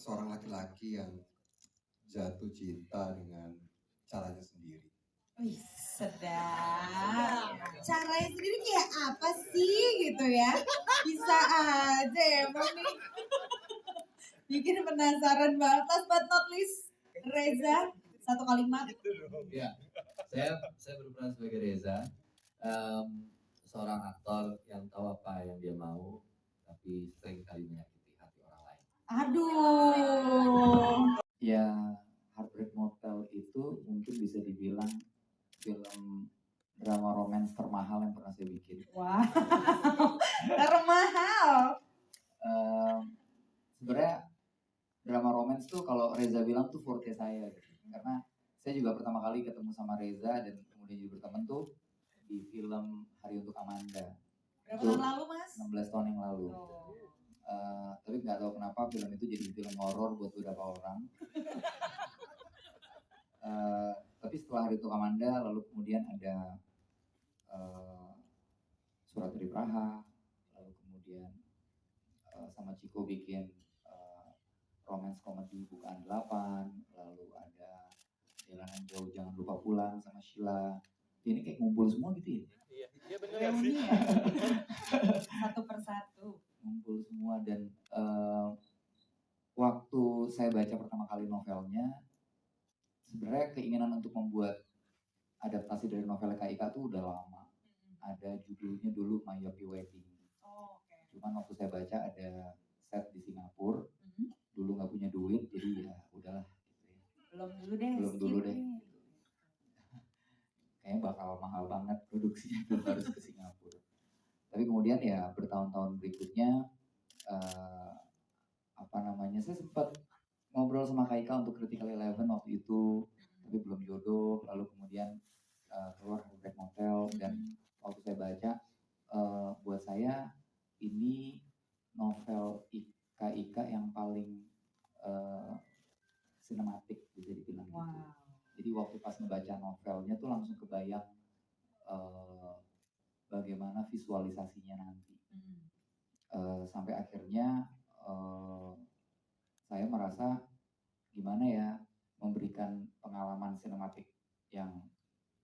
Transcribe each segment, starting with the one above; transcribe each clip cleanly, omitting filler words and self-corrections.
seorang laki-laki yang jatuh cinta dengan caranya sendiri. Wih, sedap. Caranya sendiri kayak apa sih gitu ya? Bisa aja emang nih. Bikin penasaran banget. Last but not least, Reza, satu kalimat. Ya, saya berperan sebagai Reza, seorang aktor yang tahu apa yang dia mau, tapi seringkali menyakiti hati orang lain. Aduh. Ya, Heartbreak Motel itu mungkin bisa dibilang film drama romance termahal yang pernah saya bikin. Wow, termahal. Sebenarnya drama romance tuh kalau Reza bilang tuh forte saya gitu. Karena saya juga pertama kali ketemu sama Reza dan kemudian juga berteman tuh di film Hari Untuk Amanda. Berapa tahun lalu, Mas? 16 tahun yang lalu. Tapi nggak tahu kenapa film itu jadi film horor buat beberapa orang. Tapi setelah Hari Untuk Amanda, lalu kemudian ada Surat dari Praha, lalu kemudian sama Ciko bikin romance komedi Bukaan 8, lalu ada Jalanan Jauh Jangan Lupa Pulang sama Sheila. Ini kayak ngumpul semua gitu ya? Iya bener sih. Satu persatu. Ngumpul semua dan waktu saya baca pertama kali novelnya, sebenarnya keinginan untuk membuat adaptasi dari novel Kak Ika tuh udah lama. Ada judulnya dulu My Yopi Wedding. Cuman waktu saya baca ada set di Singapura, dulu nggak punya duit, jadi ya udahlah. Gitu ya. Belum dulu deh. Kayaknya bakal mahal banget produksinya belum harus ke Singapura. Tapi kemudian ya bertahun-tahun berikutnya, saya sempat ngobrol sama Kak Ika untuk Critical Eleven waktu itu, tapi belum jodoh. Lalu kemudian keluar Heartbreak Motel dan waktu saya baca, buat saya ini novel Kak Ika yang paling sinematik bisa dibilang gitu. Jadi waktu pas ngebaca novelnya tuh langsung kebayang bagaimana visualisasinya nanti. Sampai akhirnya saya merasa gimana ya memberikan pengalaman sinematik yang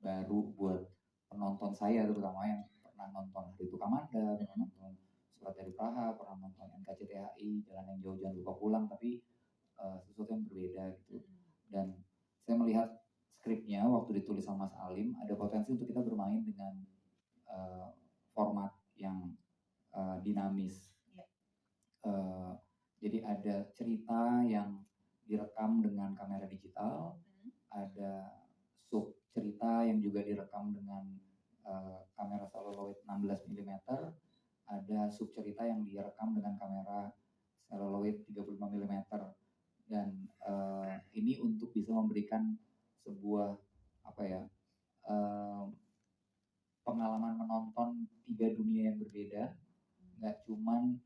baru buat penonton saya, terutama yang pernah nonton Hari Untuk Amanda, pernah nonton Surat dari Praha, pernah nonton NKCTHI, Jalan yang Jauh Jangan Lupa Pulang, tapi sesuatu yang berbeda gitu. Dan saya melihat skripnya waktu ditulis sama Mas Alim, ada potensi untuk kita bermain dengan format yang dinamis. Jadi ada cerita yang direkam dengan kamera digital, ada sub cerita yang juga direkam dengan kamera celluloid 16 mm, ada sub cerita yang direkam dengan kamera celluloid 35 mm. Dan ini untuk bisa memberikan sebuah pengalaman menonton 3 dunia yang berbeda, nggak cuman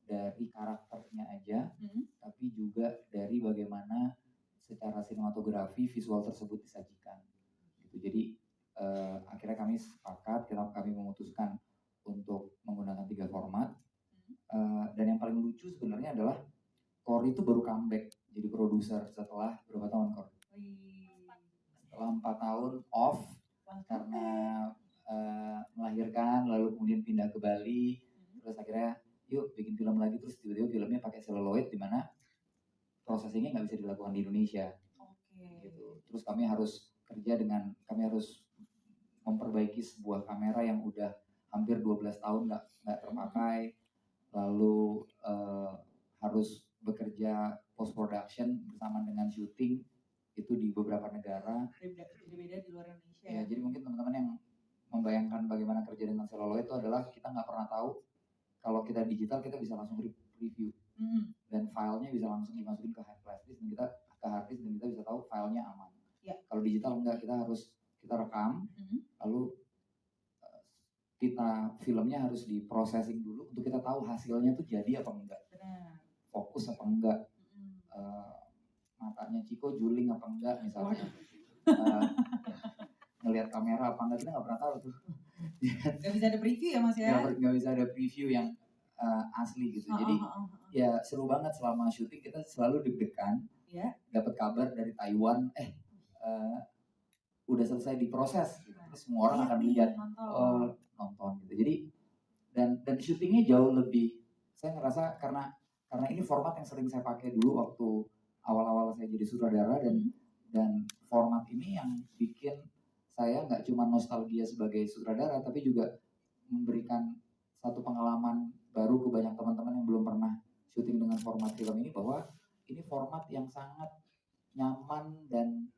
dari karakternya aja, tapi juga dari bagaimana secara sinematografi visual tersebut disajikan. Gitu. Jadi akhirnya kami sepakat, kami memutuskan untuk menggunakan 3 format. Dan yang paling lucu sebenarnya adalah Kor itu baru comeback jadi produser setelah berapa tahun, Kor? Setelah 4 tahun off karena melahirkan, lalu kemudian pindah ke Bali, terus akhirnya yuk bikin film lagi, terus tiba-tiba filmnya pakai celluloid di mana prosesingnya nggak bisa dilakukan di Indonesia. Gitu. Terus kami harus memperbaiki sebuah kamera yang udah hampir 12 tahun nggak terpakai, lalu harus bekerja post production bersama dengan syuting itu di beberapa negara. Beda-beda di luar Indonesia. Ya, jadi mungkin teman-teman yang membayangkan bagaimana kerja dengan celluloid itu adalah kita nggak pernah tahu kalau kita digital kita bisa langsung review dan filenya bisa langsung dimasukin ke hard disk dan kita bisa tahu filenya aman. Kalau digital enggak, kita rekam, lalu filmnya harus diprocessing dulu untuk kita tahu hasilnya tuh jadi apa enggak, fokus apa enggak, matanya Ciko juling apa enggak misalnya, ngelihat kamera apa enggak, kita nggak pernah tahu tuh. Gak bisa ada preview ya Mas ya? Gak bisa ada preview yang asli gitu. Jadi ya seru banget selama syuting kita selalu deg-degan. Ya. Dapat kabar dari Taiwan, udah selesai diproses, gitu. Terus semua orang akan lihat, nonton gitu. Jadi dan syutingnya jauh lebih, saya ngerasa karena ini format yang sering saya pakai dulu waktu awal-awal saya jadi sutradara dan format ini yang bikin saya nggak cuma nostalgia sebagai sutradara tapi juga memberikan satu pengalaman baru ke banyak teman-teman yang belum pernah syuting dengan format film ini, bahwa ini format yang sangat nyaman dan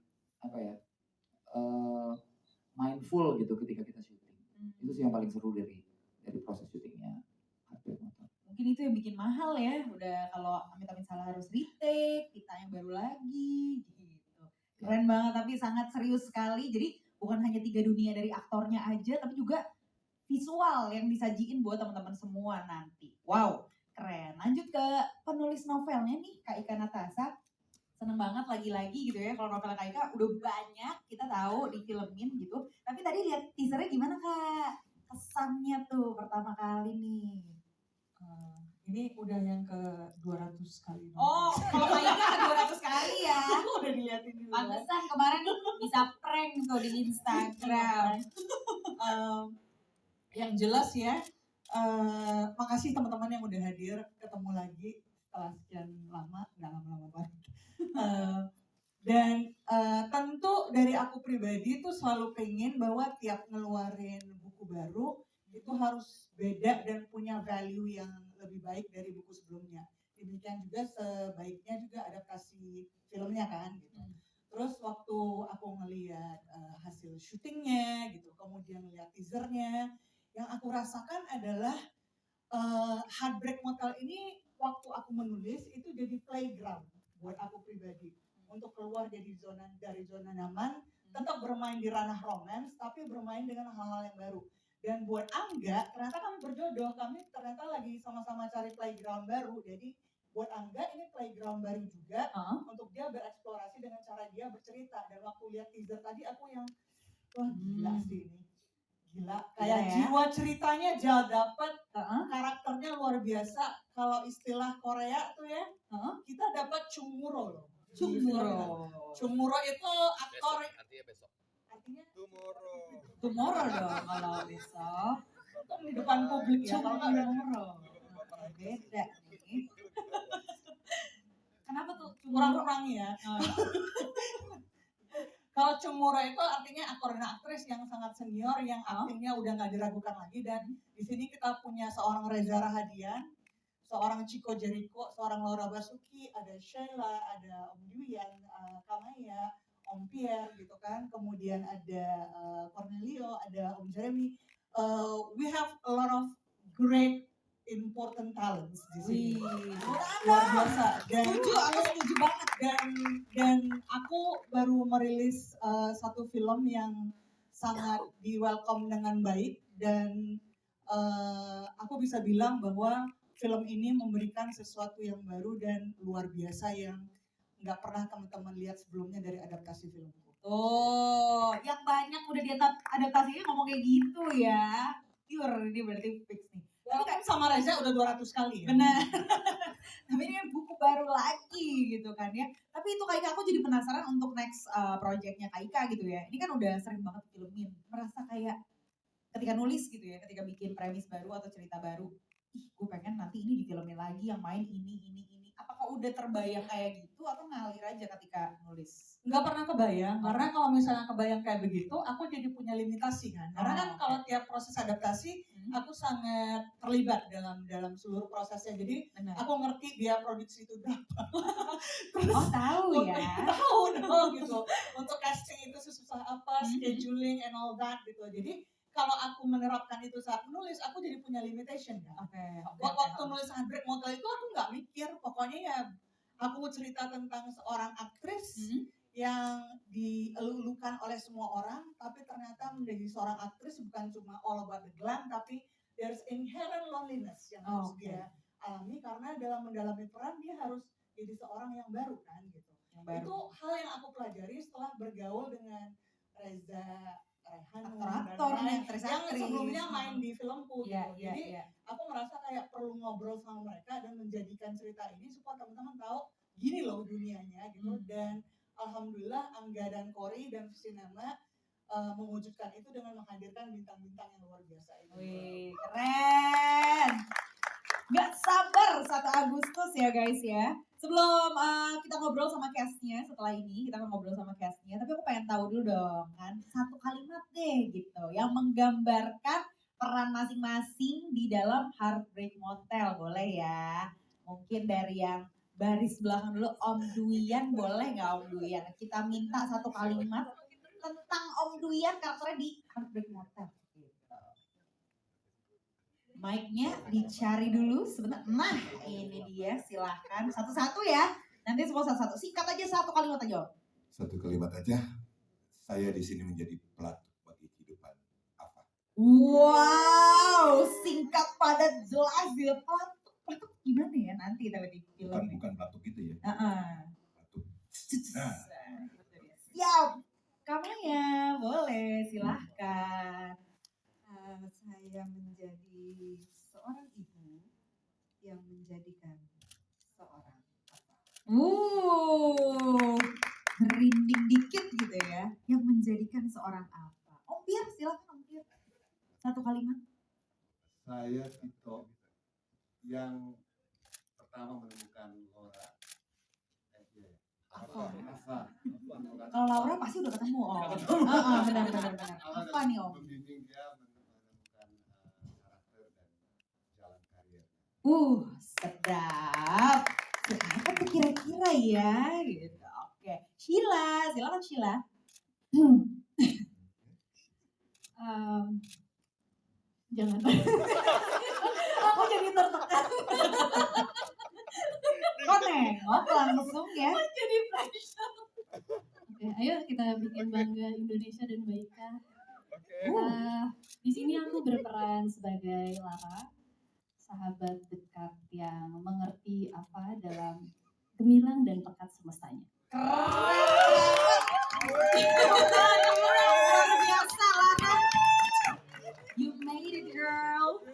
mindful gitu ketika kita syuting. Itu sih yang paling seru dari proses syutingnya. Mungkin itu yang bikin mahal ya, udah kalau amit-amit salah harus retake, kita yang baru lagi gitu. Keren banget, tapi sangat serius sekali. Jadi bukan hanya 3 dunia dari aktornya aja, tapi juga visual yang disajiin buat teman-teman semua nanti. Wow, keren. Lanjut ke penulis novelnya nih, Kak Ika Natasha. Seneng banget lagi-lagi gitu ya, kalau novel Kak Ika udah banyak kita tahu difilmin gitu. Tapi tadi lihat teasernya gimana Kak? Kesannya tuh pertama kali nih. Ini udah yang ke 200 kali. Oh, kalau Kak Ika ke 200 kali ya. Udah diliatin dulu. Pantesan kemarin bisa prank tuh di Instagram. Yang jelas ya, makasih teman-teman yang udah hadir, ketemu lagi setelah sekian lama, nggak lama-lama banget. Dan tentu dari aku pribadi tuh selalu pengen bahwa tiap ngeluarin buku baru itu harus beda dan punya value yang lebih baik dari buku sebelumnya. Demikian juga sebaiknya juga adaptasi filmnya kan gitu. Terus waktu aku ngelihat hasil syutingnya gitu, kemudian ngeliat teasernya, yang aku rasakan adalah Heartbreak Motel ini waktu aku menulis itu jadi playground buat aku pribadi untuk keluar dari zona nyaman, tetap bermain di ranah romance tapi bermain dengan hal-hal yang baru. Dan buat Angga, ternyata kami berjodoh, kami ternyata lagi sama-sama cari playground baru. Jadi buat Angga ini playground baru juga untuk dia bereksplorasi dengan cara dia bercerita. Dan waktu lihat teaser tadi aku yang wah gila sih ini. Gila, kayak jiwa ceritanya jauh dapet, karakternya luar biasa. Kalau istilah Korea tuh ya, kita dapat Chungmuro loh. Chungmuro itu aktor. Besok, artinya besok. Artinya Tomorrow dong kalau besok. Itu di depan publik ya. Kalau nggak tomorrow. Beda nih. Kenapa tuh? Kurang-kurang ya. Kalau Chungmuro itu artinya aktor dan aktris yang sangat senior, yang aktingnya udah nggak diragukan lagi. Dan di sini kita punya seorang Reza Rahadian, seorang Chico Jericho, seorang Laura Basuki, ada Sheila, ada Om Yuyan, Kamaya, Om Pierre gitu kan. Kemudian ada Cornelio, ada Om Jeremy. We have a lot of great important talents di sini. Luar biasa. Aku setuju banget. Dan aku baru merilis satu film yang sangat di welcome dengan baik, dan aku bisa bilang bahwa film ini memberikan sesuatu yang baru dan luar biasa yang nggak pernah teman-teman lihat sebelumnya dari adaptasi filmku. Oh, yang banyak udah adaptasinya ngomong kayak gitu ya. Pure, ini berarti fix nih. Tapi kan sama Reza udah 200 kali ya. Benar. Tapi ini buku baru lagi gitu kan ya. Tapi itu Kak Ika, aku jadi penasaran untuk next projectnya Kak Ika gitu ya. Ini kan udah sering banget filmin. Merasa kayak ketika nulis gitu ya, ketika bikin premis baru atau cerita baru, ih gue pengen nanti ini difilmin lagi yang main ini. Apakah udah terbayang kayak gitu atau ngalir aja ketika nulis? Nggak pernah kebayang, karena kalau misalnya kebayang kayak begitu, aku jadi punya limitasi kan. Karena kan kalau tiap proses adaptasi, aku sangat terlibat dalam seluruh prosesnya. Jadi aku ngerti biaya produksi itu berapa. Terus, tahu ya? Tahu dong gitu. Untuk casting itu susah apa, scheduling and all that gitu. Jadi kalau aku menerapkan itu saat menulis, aku jadi punya limitation kan. Waktu nulis Heartbreak Motel itu aku nggak mikir, pokoknya ya aku cerita tentang seorang aktris yang dielulukan oleh semua orang, tapi ternyata menjadi seorang aktris bukan cuma all about the glam, tapi there's inherent loneliness yang harus dia alami, karena dalam mendalami peran dia harus jadi seorang yang baru kan gitu. Itu hal yang aku pelajari setelah bergaul dengan Reza Rehanun Aktor-aktor, dan lain-lain, aktris-aktris. yang sebelumnya main di filmku gitu. Iya, Jadi iya. aku merasa kayak perlu ngobrol sama mereka dan menjadikan cerita ini supaya teman-teman tahu gini loh dunianya gitu. Dan alhamdulillah Angga dan Kori dan Sinema mewujudkan itu dengan menghadirkan bintang-bintang yang luar biasa ini. Wih, keren. Gak sabar 1 Agustus ya guys ya. Sebelum kita ngobrol sama castnya, setelah ini kita akan ngobrol sama castnya. Tapi aku pengen tahu dulu dong kan, 1 kalimat deh gitu yang menggambarkan peran masing-masing di dalam Heartbreak Motel, boleh ya? Mungkin dari yang baris belakang dulu, Om Duian, boleh nggak Om Duian? Kita minta 1 kalimat tentang Om Duian karakternya di Heartbreak Motel. Mic-nya dicari dulu sebentar. Nah, ini dia, silahkan satu-satu ya. Nanti semua satu-satu. Singkat aja 1 kalimat aja. 1 kalimat aja. Saya di sini menjadi pelatuk bagi kehidupan apa? Wow, singkat padat jelas ya. Pelatuk gimana ya nanti kita di film. Bukan pelatuk gitu ya. Pelatuk. Nah. Siap. Kamu ya, boleh silahkan. Saya menjadi seorang ibu yang menjadikan seorang apa? Merinding dikit gitu ya. Yang menjadikan seorang apa? Om Pier, silahkan Om Pier. 1 kalimat. Saya Tito yang pertama menemukan Laura. Kalau Laura pasti udah ketemu Om. Benar. Apa nih Om? Membimbing dia menemukan karakter dan jalan karir. Sedap. Siapa tuh kira-kira ya? Gitu. Oke. Sheila, silakan Sheila. Jangan. Aku jadi tertekan. Kok nengok langsung ya? Jadi pressure. Oke, ayo kita bikin bangga Indonesia dan Baika. Di sini aku berperan sebagai Lara, sahabat dekat yang mengerti apa dalam gemilang dan pekat semestanya. Luar biasa Lara. You made it girl.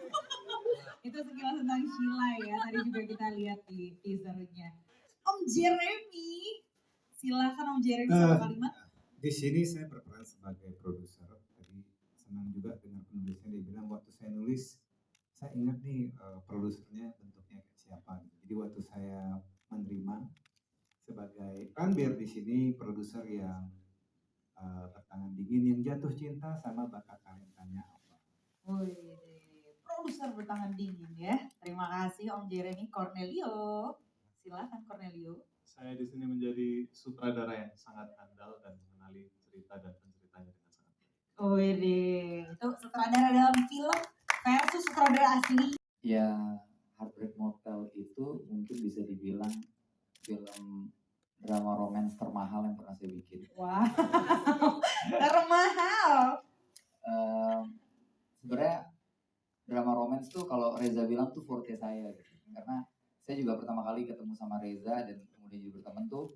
Itu sekilas tentang Sheila ya. Tadi juga kita lihat di teasernya. Om Jeremy. Silakan Om Jeremy 1 kalimat. Di sini saya berperan sebagai produser. Tadi senang juga dengan penulisnya, dia bilang waktu saya nulis, saya ingat nih produsernya bentuknya kayak siapa. Jadi waktu saya menerima sebagai kan biar di sini produser yang bertangan dingin, yang jatuh cinta sama bakat kalian tanya apa. Wih, produser bertangan dingin ya. Terima kasih Om Jeremy. Cornelio. Silakan Cornelio. Saya di sini menjadi sutradara yang sangat andal dan mengenali cerita dan penceritanya dengan sangat baik. Wih, itu sutradara dalam film versus sutradara asli. Ya, Heartbreak Motel itu mungkin bisa dibilang film drama romance termahal yang pernah saya bikin. Wow, termahal. Sebenarnya drama romance tuh kalau Reza bilang tuh forte saya gitu. Karena saya juga pertama kali ketemu sama Reza dan kemudian jadi berteman tuh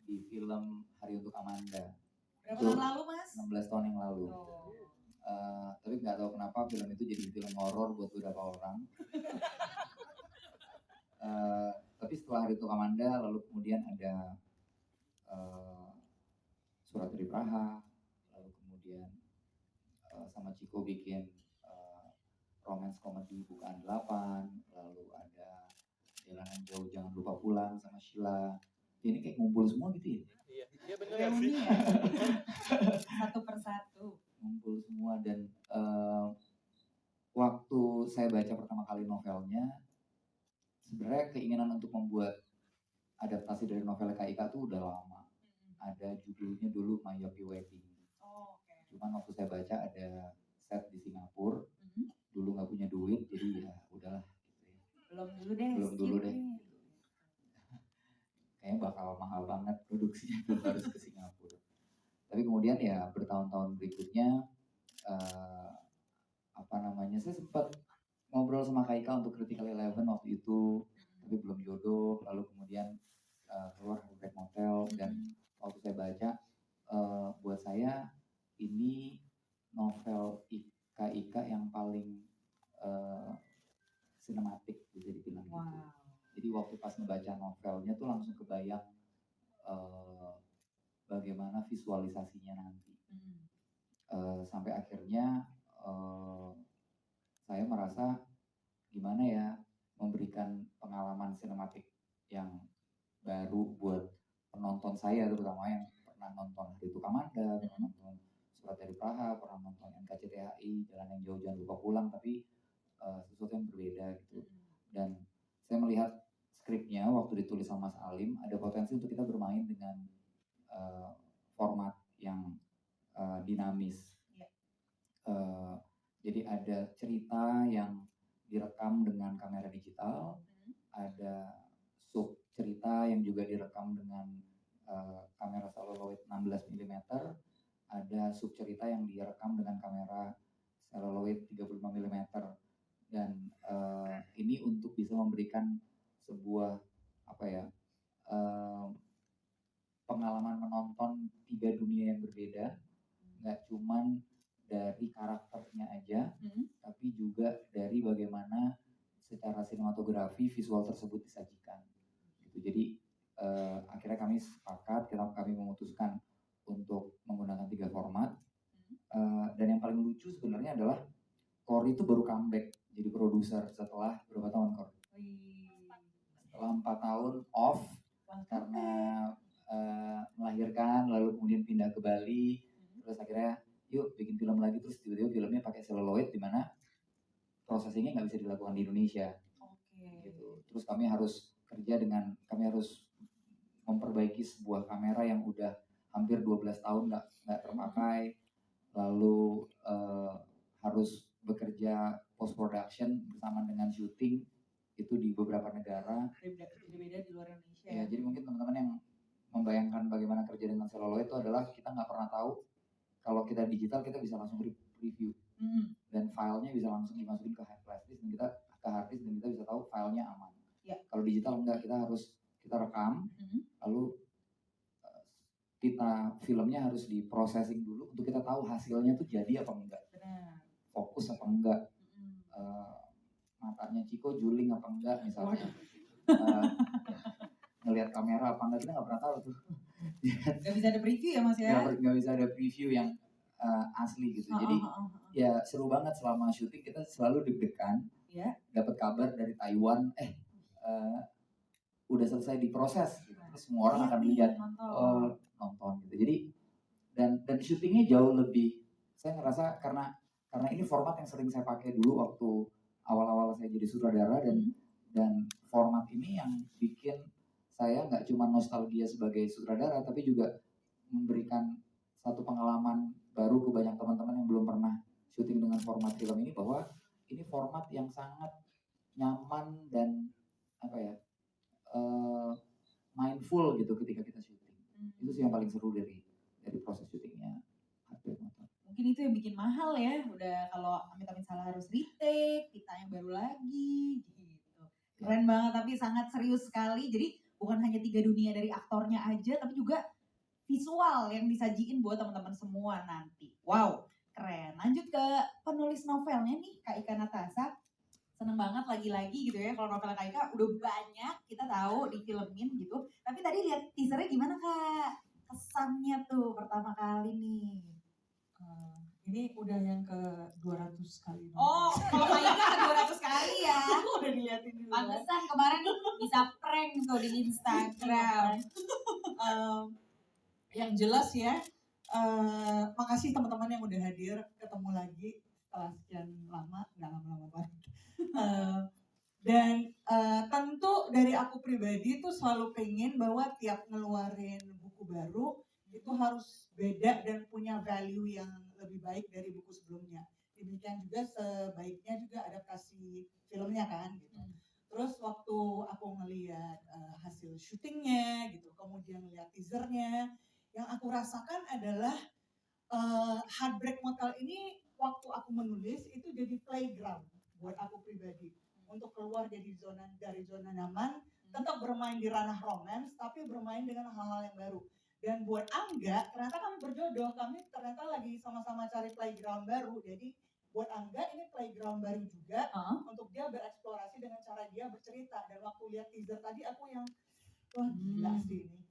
di film Hari Untuk Amanda. Berapa Itu tahun lalu Mas? 16 tahun yang lalu. Oh. Tapi nggak tahu kenapa film itu jadi film horor buat beberapa orang. Tapi setelah Hari Untuk Amanda, lalu kemudian ada Surat dari Praha, lalu kemudian sama Ciko bikin romance komedi Bukaan 8, lalu ada Jalanan Jauh Jangan Lupa Pulang sama Sheila. Ini kayak ngumpul semua gitu ya? Iya bener Reuni ya? Satu persatu. Ngumpul semua dan waktu saya baca pertama kali novelnya, sebenarnya keinginan untuk membuat adaptasi dari novel Kak Ika tuh udah lama. Ada judulnya dulu My Yopi Wedding. Oh, oke. Cuman waktu saya baca ada set di Singapura, dulu nggak punya duit, jadi ya udahlah. Gitu ya. Belum dulu deh. Belum skip dulu deh. nih. Kayaknya bakal mahal banget produksinya tuh harus ke Singapura. Tapi kemudian ya bertahun-tahun berikutnya, saya sempat ngobrol sama Kak Ika untuk Critical Eleven waktu itu, tapi belum jodoh. Lalu kemudian keluar Heartbreak Motel dan waktu saya baca, buat saya ini novel Ika yang paling sinematik bisa dibilang gitu. Jadi waktu pas ngebaca novelnya tuh langsung kebayang bagaimana visualisasinya nanti. Sampai akhirnya saya merasa gimana ya memberikan pengalaman sinematik yang baru buat penonton saya, terutama yang pernah nonton Hari Itu Kamanda, pernah nonton Surat dari Praha, pernah nonton NKCTHI, Jalan yang Jauh Jangan Lupa Pulang, tapi sesuatu yang berbeda gitu. Dan saya melihat skripnya waktu ditulis sama Mas Alim ada potensi untuk kita bermain dengan format yang dinamis. Jadi ada cerita yang direkam dengan kamera digital, ada sub cerita yang juga direkam dengan kamera celluloid 16 mm, ada sub cerita yang direkam dengan kamera celluloid 35 mm, dan ini untuk bisa memberikan sebuah pengalaman menonton 3 dunia yang berbeda, nggak cuman dari karakternya aja, tapi juga dari bagaimana secara sinematografi visual tersebut disajikan. Gitu. Jadi akhirnya kami sepakat, kami memutuskan untuk menggunakan 3 format. Dan yang paling lucu sebenarnya adalah Cory itu baru comeback jadi produser setelah berapa tahun, Cory? Setelah 4 tahun off karena melahirkan, lalu kemudian pindah ke Bali, terus akhirnya yuk bikin film lagi, terus tiba-tiba filmnya pakai celluloid di mana prosesingnya nggak bisa dilakukan di Indonesia. Gitu. Terus kami harus memperbaiki sebuah kamera yang udah hampir 12 tahun nggak terpakai, lalu harus bekerja post production bersama dengan syuting itu di beberapa negara berbeda di luar Indonesia. Ya, jadi mungkin teman-teman yang membayangkan bagaimana kerja dengan celluloid itu adalah kita nggak pernah tahu kalau kita digital kita bisa langsung review dan filenya bisa langsung dimasukin ke hard disk dan kita bisa tahu filenya aman. Kalau digital enggak, kita rekam, lalu filmnya harus diprocessing dulu untuk kita tahu hasilnya tuh jadi apa enggak, fokus apa enggak, matanya Ciko juling apa enggak misalnya, ngelihat kamera apa enggak, kita nggak pernah tahu tuh. Nggak bisa ada preview ya Mas ya? Nggak bisa ada preview yang asli gitu. Jadi ya seru banget selama syuting, kita selalu deg-degan. Dapat kabar dari Taiwan, udah selesai diproses, gitu. Terus semua orang akan lihat, nonton gitu. Jadi dan syutingnya jauh lebih, saya ngerasa karena ini format yang sering saya pakai dulu waktu awal-awal saya jadi sutradara, dan format ini yang bikin saya nggak cuma nostalgia sebagai sutradara, tapi juga memberikan satu pengalaman baru ke banyak teman-teman yang belum pernah syuting dengan format film ini, bahwa ini format yang sangat nyaman dan mindful gitu ketika kita syuting. Itu sih yang paling seru dari proses syutingnya. Mungkin itu yang bikin mahal ya, udah kalau amit-amit salah harus retake, kita yang baru lagi gitu. Keren banget, tapi sangat serius sekali. Jadi bukan hanya 3 dunia dari aktornya aja, tapi juga visual yang disajiin buat teman-teman semua nanti. Wow, keren. Lanjut ke penulis novelnya nih, Kak Ika Natasha. Seneng banget lagi-lagi gitu ya, kalau novelnya Kak Ika udah banyak kita tahu difilmin gitu. Tapi tadi lihat teasernya gimana Kak? Kesannya tuh pertama kali nih. Ini udah yang ke 200 kali. Oh, kalau Kak Ika ke 200 kali ya. Udah diliatin dulu. Pantesan kemarin bisa prank tuh di Instagram. Yang jelas ya, makasih teman-teman yang udah hadir, ketemu lagi setelah sekian lama, nggak lama-lama banget. Dan tentu dari aku pribadi tuh selalu pengen bahwa tiap ngeluarin buku baru itu harus beda dan punya value yang lebih baik dari buku sebelumnya. Demikian juga sebaiknya juga adaptasi filmnya kan gitu. Terus waktu aku ngelihat hasil syutingnya gitu, kemudian ngelihat teasernya, yang aku rasakan adalah Heartbreak Motel ini waktu aku menulis itu jadi playground buat aku pribadi untuk keluar dari zona nyaman, tetap bermain di ranah romance tapi bermain dengan hal-hal yang baru. Dan buat Angga, ternyata kami berjodoh, kami ternyata lagi sama-sama cari playground baru. Jadi buat Angga ini playground baru juga untuk dia bereksplorasi dengan cara dia bercerita. Dan waktu lihat teaser tadi aku yang, wah gila sih ini.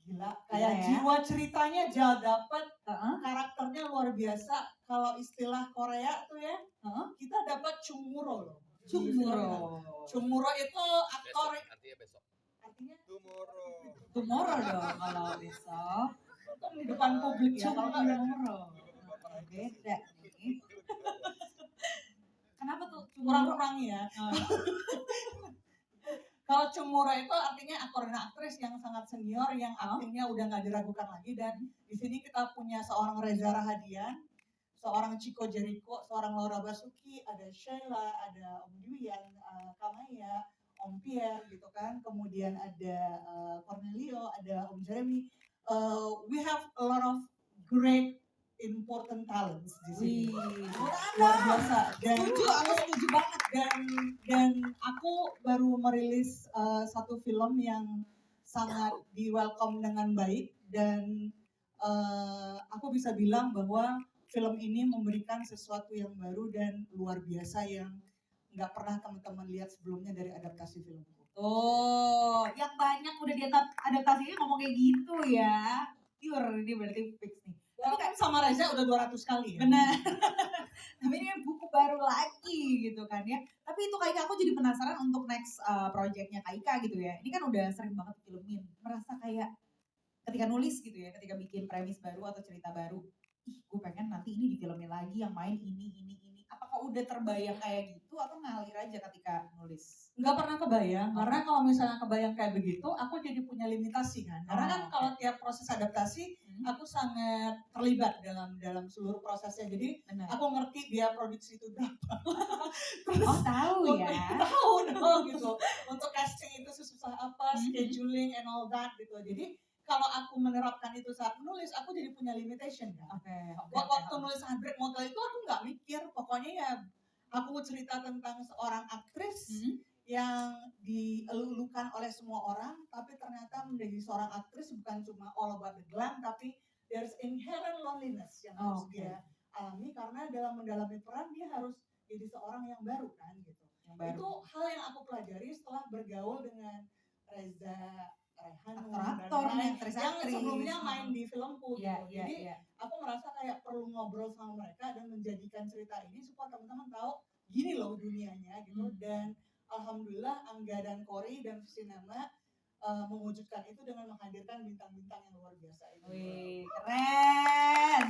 Gila, kayak ya. jiwa ceritanya Jal dapet, karakternya luar biasa. Kalau istilah Korea tuh ya, kita dapat Chungmuro loh. Chungmuro itu aktor. Artinya besok. Artinya Tomorrow dong kalau besok. Untung di depan publik ya, kalau nggak Tomorrow. Beda nih. Kenapa tuh kurang-kurang ya. Kalau Chungmuro itu artinya aktor dan aktris yang sangat senior, yang aktingnya udah nggak diragukan lagi. Dan di sini kita punya seorang Reza Rahadian, seorang Chico Jericho, seorang Laura Basuki, ada Sheila, ada Om Duyan, Kamaya, Om Pierre gitu kan. Kemudian ada Cornelio, ada Om Jeremy. We have a lot of great important talents di sini. Luar biasa. Dan aku setuju banget. Dan aku baru merilis satu film yang sangat di welcome dengan baik, dan aku bisa bilang bahwa film ini memberikan sesuatu yang baru dan luar biasa yang nggak pernah teman-teman lihat sebelumnya dari adaptasi filmku. Oh, yang banyak udah adaptasinya ngomong kayak gitu ya. Pure, ini berarti fix nih. Tapi kan sama Reza udah 200 kali ya. Benar. Tapi ini buku baru lagi gitu kan ya. Tapi itu Kak Ika, aku jadi penasaran untuk next projectnya Kak Ika gitu ya. Ini kan udah sering banget filmin. Merasa kayak ketika nulis gitu ya, ketika bikin premis baru atau cerita baru, ih gue pengen nanti ini difilmin lagi, yang main ini. Apakah udah terbayang kayak gitu atau ngalir aja ketika nulis? Nggak pernah kebayang, karena kalau misalnya kebayang kayak begitu, aku jadi punya limitasi kan. Karena kan kalau tiap proses adaptasi, aku sangat terlibat dalam seluruh prosesnya. Jadi aku ngerti biaya produksi itu berapa. Terus tahu ya? Tahu dong gitu. Untuk casting itu sesusah apa, scheduling and all that gitu. Jadi kalau aku menerapkan itu saat menulis, aku jadi punya limitation kan. Waktu nulis Heartbreak Motel itu aku nggak mikir, pokoknya ya aku cerita tentang seorang aktris yang dielulukan oleh semua orang, tapi ternyata menjadi seorang aktris bukan cuma all about the glam, tapi there's inherent loneliness yang harus dia alami, karena dalam mendalami peran dia harus jadi seorang yang baru kan gitu. Itu hal yang aku pelajari setelah bergaul dengan Reza, aktor-aktor yang sebelumnya main di filmku gitu. Jadi aku merasa kayak perlu ngobrol sama mereka dan menjadikan cerita ini supaya teman-teman tahu gini loh dunianya gitu. Dan alhamdulillah Angga dan Kori dan Cinema mewujudkan itu dengan menghadirkan bintang-bintang yang luar biasa itu. Wih, keren.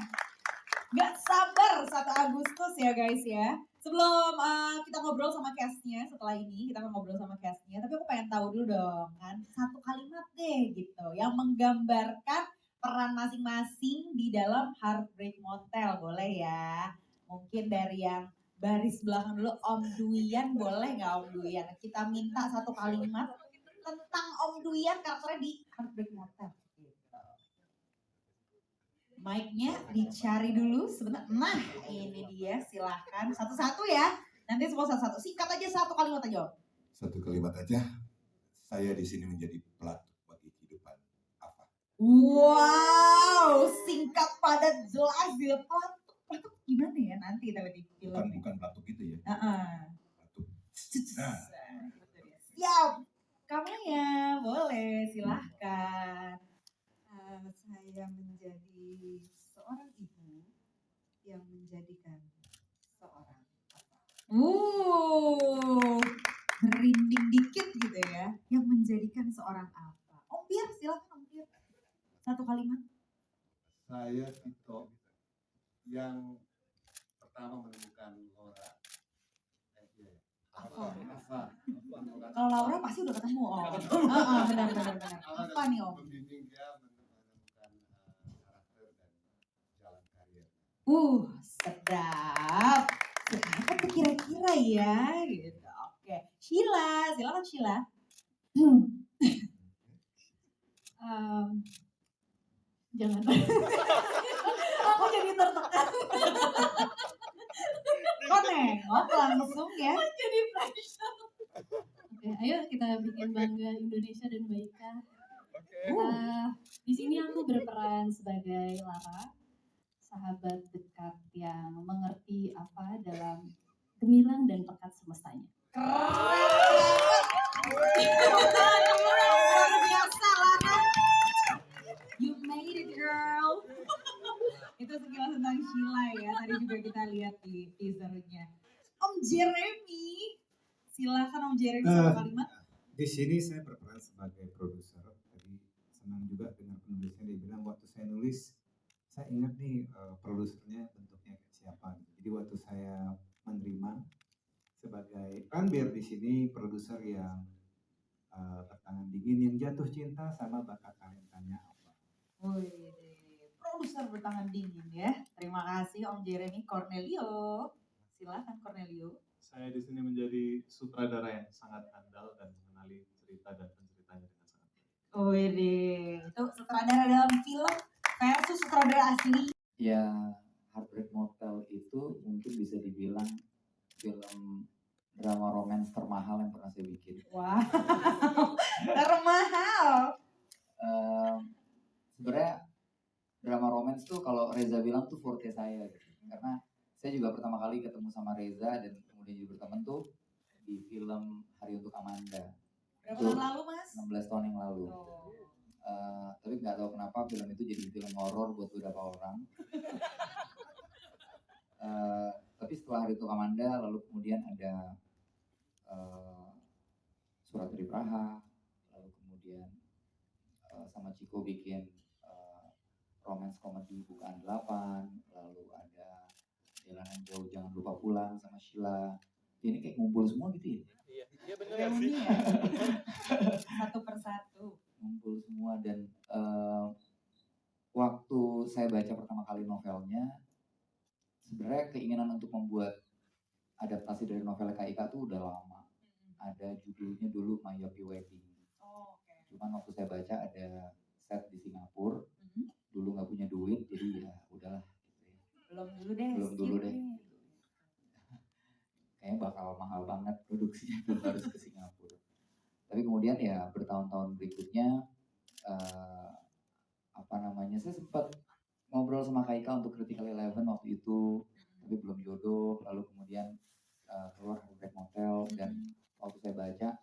Gak sabar 1 Agustus ya guys ya. Sebelum kita ngobrol sama castnya, setelah ini kita akan ngobrol sama castnya, tapi aku pengen tahu dulu dong kan, 1 kalimat deh gitu yang menggambarkan peran masing-masing di dalam Heartbreak Motel, boleh ya? Mungkin dari yang baris belakang dulu, Om Duyan, boleh nggak Om Duyan? Kita minta 1 kalimat tentang Om Duyan karakternya di Heartbreak Motel. Mic-nya dicari dulu sebentar. Nah, ini dia, silahkan. Satu-satu ya. Nanti semua satu-satu. Singkat aja 1 kalimat aja. 1 kalimat aja. Saya di sini menjadi pelatuk bagi kehidupan Ava. Wow, singkat padat jelas ya. Pelatuk gimana ya nanti kita di film. Bukan pelatuk gitu ya. Pelatuk. Nah. Siap. Kamu ya, boleh, silahkan. Saya menjadi seorang ibu yang menjadikan seorang apa? Merinding dikit gitu ya. Yang menjadikan seorang apa? Om Pierre, silakan Om Pierre. 1 kalimat. Saya Tito yang pertama menemukan Laura. Apa? Kalau Laura pasti udah ketemu Om. Benar. Apa nih Om? Membimbing dia menemukan karakter dan jalan karir. Sedap. Siapa tuh kira-kira ya? Gitu. Oke. Sheila, silakan Sheila. Jangan. Aku jadi tertekan. Kok nengok langsung ya? Jadi pressure. Oke, ayo kita bikin bangga Indonesia dan Baika. Di sini aku berperan sebagai Lara, sahabat dekat yang mengerti apa dalam gemilang dan pekat semestanya. Luar biasa Lara. You made it girl. Itu sekilas tentang Sheila ya. Tadi juga kita lihat di teasernya. Om Jeremy, silakan Om Jeremy satu kalimat. Di sini saya berperan sebagai produser. Tadi senang juga dengan penulisnya, dia bilang waktu saya nulis, saya ingat nih produsernya bentuknya kayak siapa. Jadi waktu saya menerima sebagai kan biar di sini produser yang bertangan dingin, yang jatuh cinta sama bakat talentanya apa. Wih, produser bertangan dingin ya. Terima kasih Om Jeremy. Cornelio, silakan Cornelio. Saya di sini menjadi sutradara yang sangat andal dan mengenali cerita dan penceritanya dengan sangat baik. Wih, itu sutradara dalam film versus sutradara asli. Ya, Heartbreak Motel itu mungkin bisa dibilang film drama romance termahal yang pernah saya bikin. Wow, termahal. Sebenarnya drama romance tuh kalau Reza bilang tuh forte saya gitu. Karena saya juga pertama kali ketemu sama Reza dan kemudian juga berteman tuh di film Hari Untuk Amanda. Berapa tahun lalu Mas? 16 tahun yang lalu. Tapi nggak tahu kenapa film itu jadi film horor buat beberapa orang. Tapi setelah Hari Untuk Amanda, lalu kemudian ada Surat dari Praha, lalu kemudian sama Ciko bikin romance komedi Bukaan 8, lalu ada Jalanan Jauh Jangan Lupa Pulang sama Sheila. Ini kayak ngumpul semua gitu ya? Iya benar sih. Satu persatu. Ngumpul semua dan waktu saya baca pertama kali novelnya, sebenarnya keinginan untuk membuat adaptasi dari novel Kak Ika tuh udah lama. Ada judulnya dulu My Yopi Wedding. Cuman waktu saya baca ada set di Singapura, dulu nggak punya duit, jadi ya udahlah. Gitu ya. Belum dulu deh. Kayaknya bakal mahal banget produksinya, belum harus ke Singapura. Tapi kemudian ya bertahun-tahun berikutnya, saya sempat ngobrol sama Kak Ika untuk Critical Eleven waktu itu, tapi belum jodoh. Lalu kemudian keluar Heartbreak Motel dan waktu saya baca,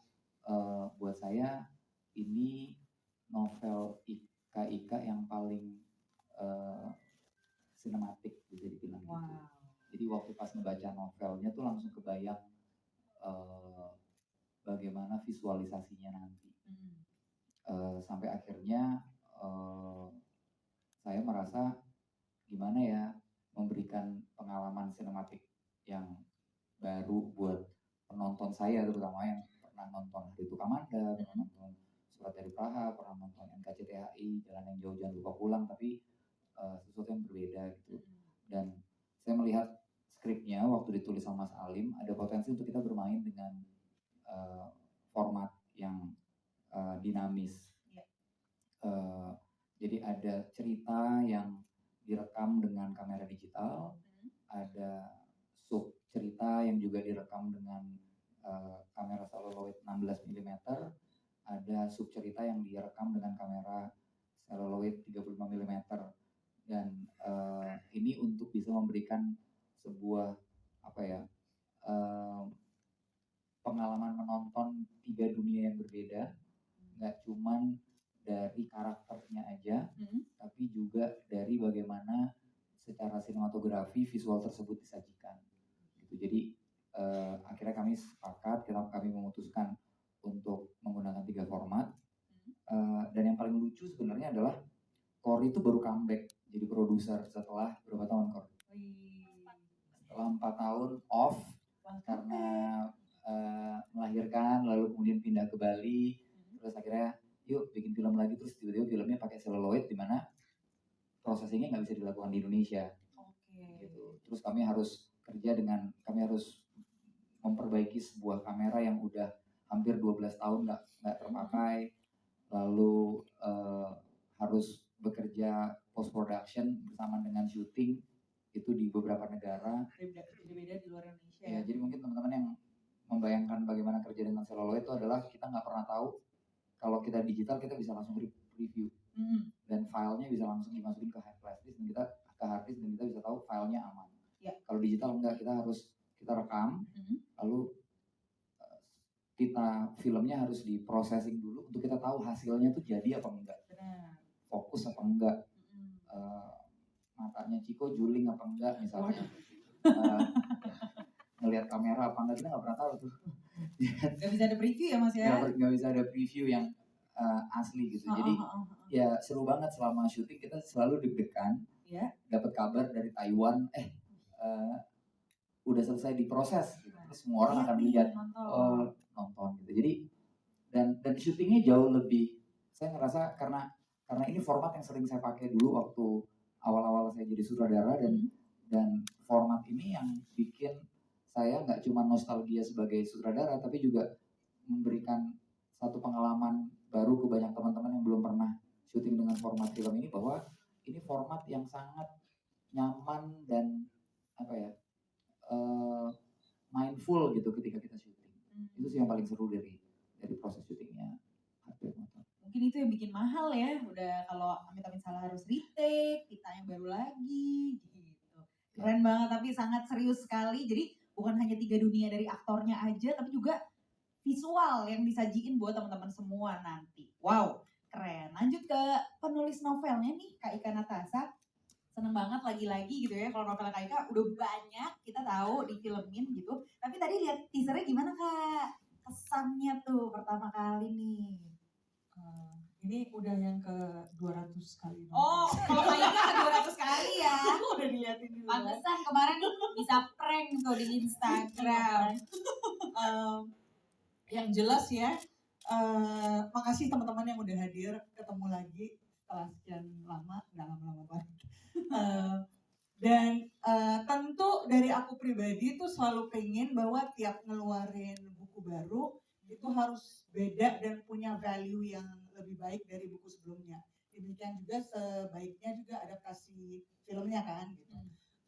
buat saya ini novel Kak Ika yang paling sinematik bisa dibilang gitu. Jadi waktu pas membaca novelnya tuh langsung kebayang bagaimana visualisasinya nanti. Sampai akhirnya saya merasa gimana ya memberikan pengalaman sinematik yang baru buat penonton saya, terutama yang pernah nonton Hari Untuk Amanda, pernah nonton Surat dari Praha, pernah nonton NKCTHI, Jalan yang Jauh Jangan Lupa Pulang, tapi sesuatu yang berbeda gitu. Dan saya melihat skripnya waktu ditulis sama Mas Alim, ada potensi untuk kita bermain dengan format yang dinamis. Jadi ada cerita yang direkam dengan kamera digital, ada sub cerita yang juga direkam dengan kamera celluloid 16 mm, ada sub cerita yang direkam dengan kamera celluloid 35 mm, dan ini untuk bisa memberikan sebuah pengalaman menonton 3 dunia yang berbeda, nggak cuman dari karakternya aja, tapi juga dari bagaimana secara sinematografi visual tersebut disajikan. Gitu. Jadi akhirnya kami sepakat, kami memutuskan untuk menggunakan 3 format. Dan yang paling lucu sebenarnya adalah Kor itu baru comeback jadi produser setelah berapa tahun, Kor? Setelah 4 tahun off karena melahirkan, lalu kemudian pindah ke Bali, terus akhirnya yuk bikin film lagi, terus tiba-tiba filmnya pakai celluloid di mana prosesingnya nggak bisa dilakukan di Indonesia. Gitu. Terus kami harus memperbaiki sebuah kamera yang udah hampir 12 tahun nggak terpakai, lalu harus bekerja post production bersama dengan syuting itu di beberapa negara. Beda-beda di luar Indonesia. Ya, jadi mungkin teman-teman yang membayangkan bagaimana kerja dengan celluloid itu adalah kita nggak pernah tahu kalau kita digital kita bisa langsung review. Dan filenya bisa langsung dimasukin ke hard disk dan kita bisa tahu filenya aman. Ya. Kalau digital enggak, kita rekam, lalu filmnya harus diprocessing dulu untuk kita tahu hasilnya tuh jadi apa enggak, fokus apa enggak, matanya Ciko juling apa enggak misalnya, ngelihat kamera apa enggak, kita nggak pernah tahu tuh. Gak bisa ada preview ya Mas ya? Nggak bisa ada preview yang asli gitu. Jadi ya seru banget selama syuting, kita selalu deg-degan. Dapat kabar dari Taiwan, udah selesai diproses, gitu. Terus semua orang akan lihat, nonton gitu. Jadi dan syutingnya jauh lebih, saya ngerasa karena ini format yang sering saya pakai dulu waktu awal-awal saya jadi sutradara, dan format ini yang bikin saya nggak cuma nostalgia sebagai sutradara, tapi juga memberikan satu pengalaman baru ke banyak teman-teman yang belum pernah syuting dengan format film ini, bahwa ini format yang sangat nyaman dan mindful gitu ketika kita syuting. Itu sih yang paling seru dari proses syutingnya Heartbreak Motel. Mungkin itu yang bikin mahal ya, udah kalau amit-amit salah harus retake, kita yang baru lagi gitu. Keren banget, tapi sangat serius sekali. Jadi bukan hanya 3 dunia dari aktornya aja, tapi juga visual yang disajiin buat teman-teman semua nanti. Wow, keren. Lanjut ke penulis novelnya nih, Kak Ika Natasha. Seneng banget lagi-lagi gitu ya, kalau novel Kak Ika udah banyak kita tahu difilmin gitu. Tapi tadi lihat teasernya gimana Kak? Kesannya tuh pertama kali nih. Ini udah yang ke 200 kali. Oh, kalau Kak Ika 200 kali ya. Udah dilihatin dulu. Pantesan kemarin bisa prank tuh di Instagram. Yang jelas ya, makasih teman-teman yang udah hadir, ketemu lagi setelah sekian lama, nggak lama-lama banget. Dan tentu dari aku pribadi tuh selalu pengen bahwa tiap ngeluarin buku baru itu harus beda dan punya value yang lebih baik dari buku sebelumnya. Demikian juga sebaiknya juga adaptasi filmnya kan gitu.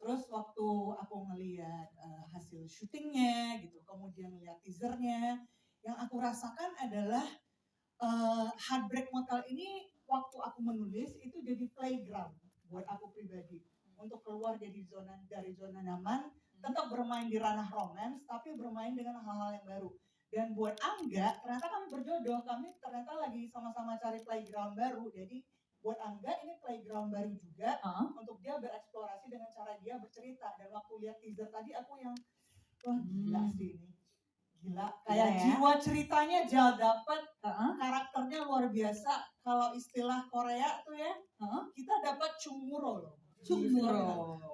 Terus waktu aku ngelihat hasil syutingnya gitu, kemudian ngelihat teasernya, yang aku rasakan adalah Heartbreak Motel ini waktu aku menulis itu jadi playground buat aku pribadi untuk keluar dari zona nyaman, tetap bermain di ranah romance tapi bermain dengan hal-hal yang baru. Dan buat Angga, ternyata kami berjodoh, kami ternyata lagi sama-sama cari playground baru. Jadi buat Angga ini playground baru juga untuk dia bereksplorasi dengan cara dia bercerita. Dan waktu lihat teaser tadi aku yang wah gila sih ini. Gila, kayak jiwa ceritanya jauh dapet, karakternya luar biasa. Kalau istilah Korea tuh ya, kita dapat Chungmuro loh.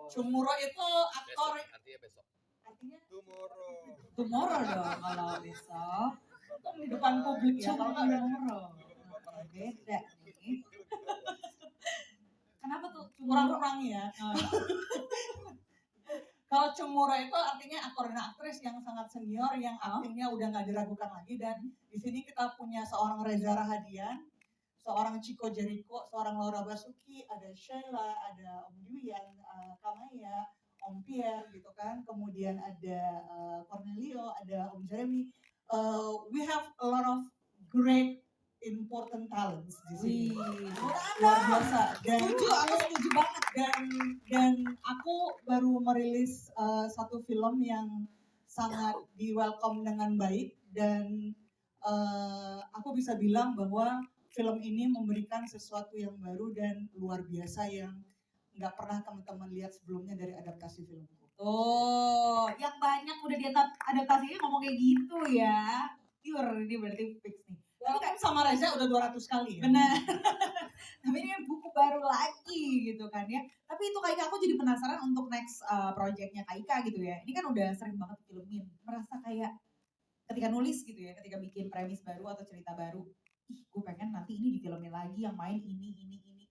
Chungmuro itu aktor. Artinya besok. Artinya Tomorrow dong kalau besok. Itu di depan publik ya, kalau nggak Tomorrow. Beda nih. Kenapa tuh kurang-kurang ya? Kalau Chungmuro itu artinya aktor dan aktris yang sangat senior, yang aktingnya udah nggak diragukan lagi. Dan di sini kita punya seorang Reza Rahadian, seorang Chico Jericho, seorang Laura Basuki, ada Sheila, ada Om Yuyan, Kamaya, Om Pierre gitu kan. Kemudian ada Cornelio, ada Om Jeremy. We have a lot of great important talents di sini. Luar biasa. Aku setuju banget. Dan aku baru merilis satu film yang sangat di welcome dengan baik, dan aku bisa bilang bahwa film ini memberikan sesuatu yang baru dan luar biasa yang nggak pernah teman-teman lihat sebelumnya dari adaptasi film. Oh, yang banyak udah adaptasinya ngomong kayak gitu ya. Pure, ini berarti fix nih. Tapi kan sama Reza udah 200 kali ya. Benar. Tapi ini buku baru lagi gitu kan ya. Tapi itu Kak Ika, aku jadi penasaran untuk next projectnya Kak Ika gitu ya. Ini kan udah sering banget filmin. Merasa kayak ketika nulis gitu ya, ketika bikin premis baru atau cerita baru, ih gue pengen nanti ini difilmin lagi yang main ini.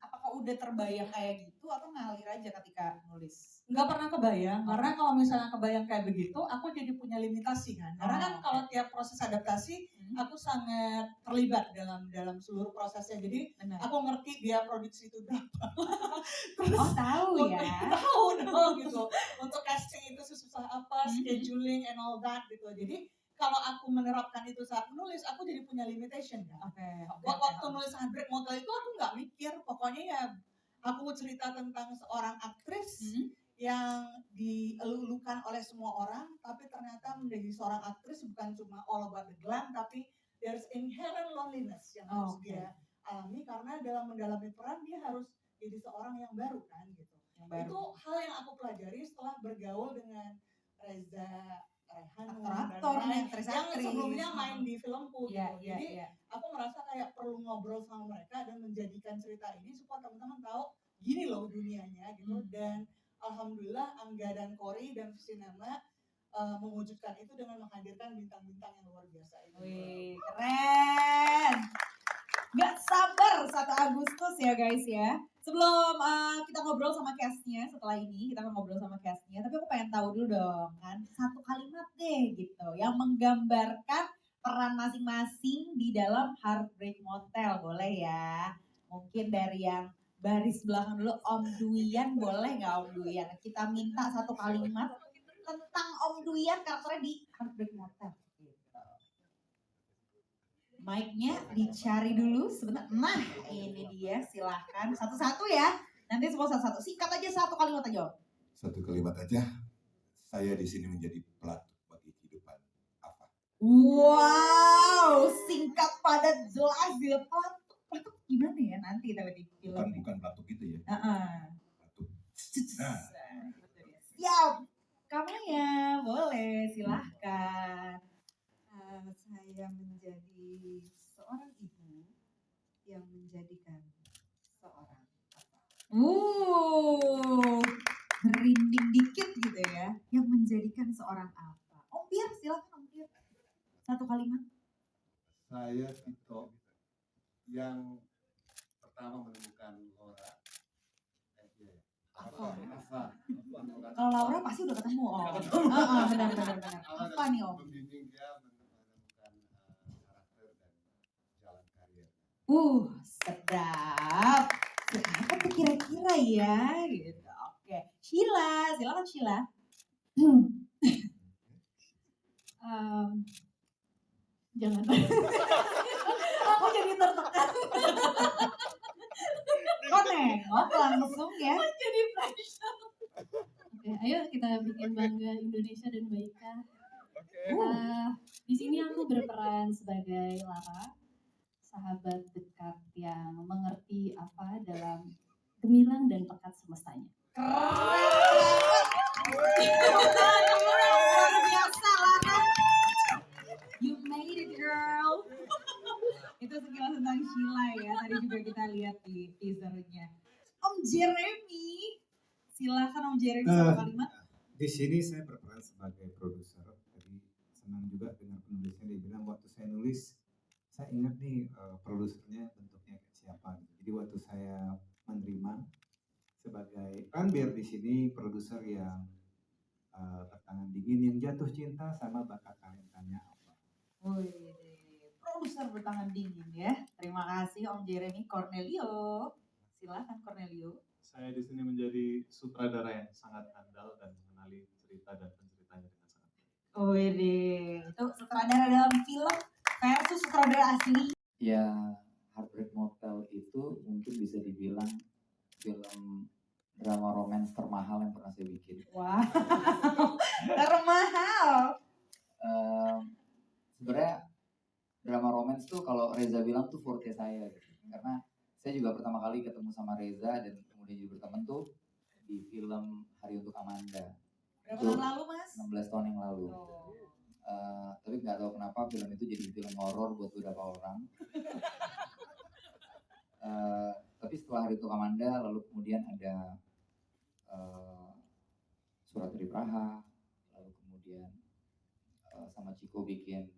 Apakah udah terbayang kayak gitu atau ngalir aja ketika nulis? Nggak pernah kebayang, karena kalau misalnya kebayang kayak begitu, aku jadi punya limitasi kan. Karena kan kalau tiap proses adaptasi, aku sangat terlibat dalam seluruh prosesnya. Jadi aku ngerti biaya produksi itu berapa. Terus, tahu ya? Tahu dong gitu. Untuk casting itu susah apa, scheduling and all that gitu. Jadi kalau aku menerapkan itu saat menulis, aku jadi punya limitation kan. Waktu nulis Heartbreak Motel itu aku nggak mikir, pokoknya ya aku cerita tentang seorang aktris yang dielulukan oleh semua orang, tapi ternyata menjadi seorang aktris bukan cuma all about the glam, tapi there's inherent loneliness yang harus dia alami karena dalam mendalami peran dia harus jadi seorang yang baru kan gitu. Itu hal yang aku pelajari setelah bergaul dengan Reza, aktor yang sebelumnya main di filmku gitu. Jadi aku merasa kayak perlu ngobrol sama mereka dan menjadikan cerita ini supaya teman-teman tahu gini loh dunianya gitu. Dan alhamdulillah Angga dan Cory dan Cinema mewujudkan itu dengan menghadirkan bintang-bintang yang luar biasa ini. Wih, keren. Gak sabar 1 Agustus ya guys ya. Sebelum kita ngobrol sama castnya, setelah ini kita akan ngobrol sama castnya, tapi aku pengen tahu dulu dong kan, 1 kalimat deh gitu yang menggambarkan peran masing-masing di dalam Heartbreak Motel, boleh ya? Mungkin dari yang baris belakang dulu, Om Duyan, boleh nggak Om Duyan? Kita minta 1 kalimat tentang Om Duyan karakternya di Heartbreak Motel. Mic-nya dicari dulu sebentar. Nah, ini dia, silahkan satu-satu ya. Nanti semua satu-satu. Singkat aja 1 kalimat aja. 1 kalimat aja. Saya di sini menjadi pelatuk bagi kehidupan Ava. Wow, singkat padat jelas ya. Pelatuk gimana ya nanti tapi di film. Bukan pelatuk itu ya. Pelatuk. Nah. Siap. Kamu ya, boleh, silahkan. Saya menjadi seorang ibu yang menjadikan seorang apa? Merinding dikit gitu ya. Yang menjadikan seorang apa? Om Pier, silakan Om Pier. 1 kalimat. Saya Tito yang pertama menemukan Laura. Apa? Kalau Laura pasti udah ketemu Om. Benar. Apa nih Om? Membimbing dia menemukan karakter dan jalan karir. Sedap. Siapa tuh kira-kira ya? Gitu. Oke. Sheila, silakan Sheila. Jangan. Aku jadi tertekan. Kok nengok langsung ya? Jadi pressure. Oke, ayo kita bikin bangga Indonesia dan Baika. Di sini aku berperan sebagai Lara, sahabat dekat yang mengerti apa dalam gemilang dan pekat semestanya. Luar biasa Lara. You made it girl. Itu sekilas tentang Sheila ya. Tadi juga kita lihat di teasernya. Om Jeremy, silakan Om Jeremy 1 kalimat. Di sini saya berperan sebagai produser. Jadi senang juga dengan penulisnya. Dia bilang waktu saya nulis, saya ingat nih produsernya bentuknya kayak siapa. Jadi waktu saya menerima sebagai kan biar di sini produser yang bertangan dingin, yang jatuh cinta sama bakat talentannya apa. Produser bertangan dingin ya. Terima kasih Om Jeremy. Cornelio, silakan Cornelio. Saya di sini menjadi sutradara yang sangat andal dan mengenali cerita dan penceritanya dengan sangat baik. Itu sutradara dalam film versus sutradara asli. Ya, Heartbreak Motel itu mungkin bisa dibilang film drama romance termahal yang pernah saya bikin. Wow, termahal. Sebenarnya drama romance tuh kalau Reza bilang tuh forte saya gitu. Karena saya juga pertama kali ketemu sama Reza dan kemudian juga berteman tuh di film Hari Untuk Amanda. Berapa tahun lalu Mas? 16 tahun yang lalu. Tapi nggak tahu kenapa film itu jadi film horor buat beberapa orang. Tapi setelah Hari Untuk Amanda lalu kemudian ada Surat dari Praha, lalu kemudian sama Ciko bikin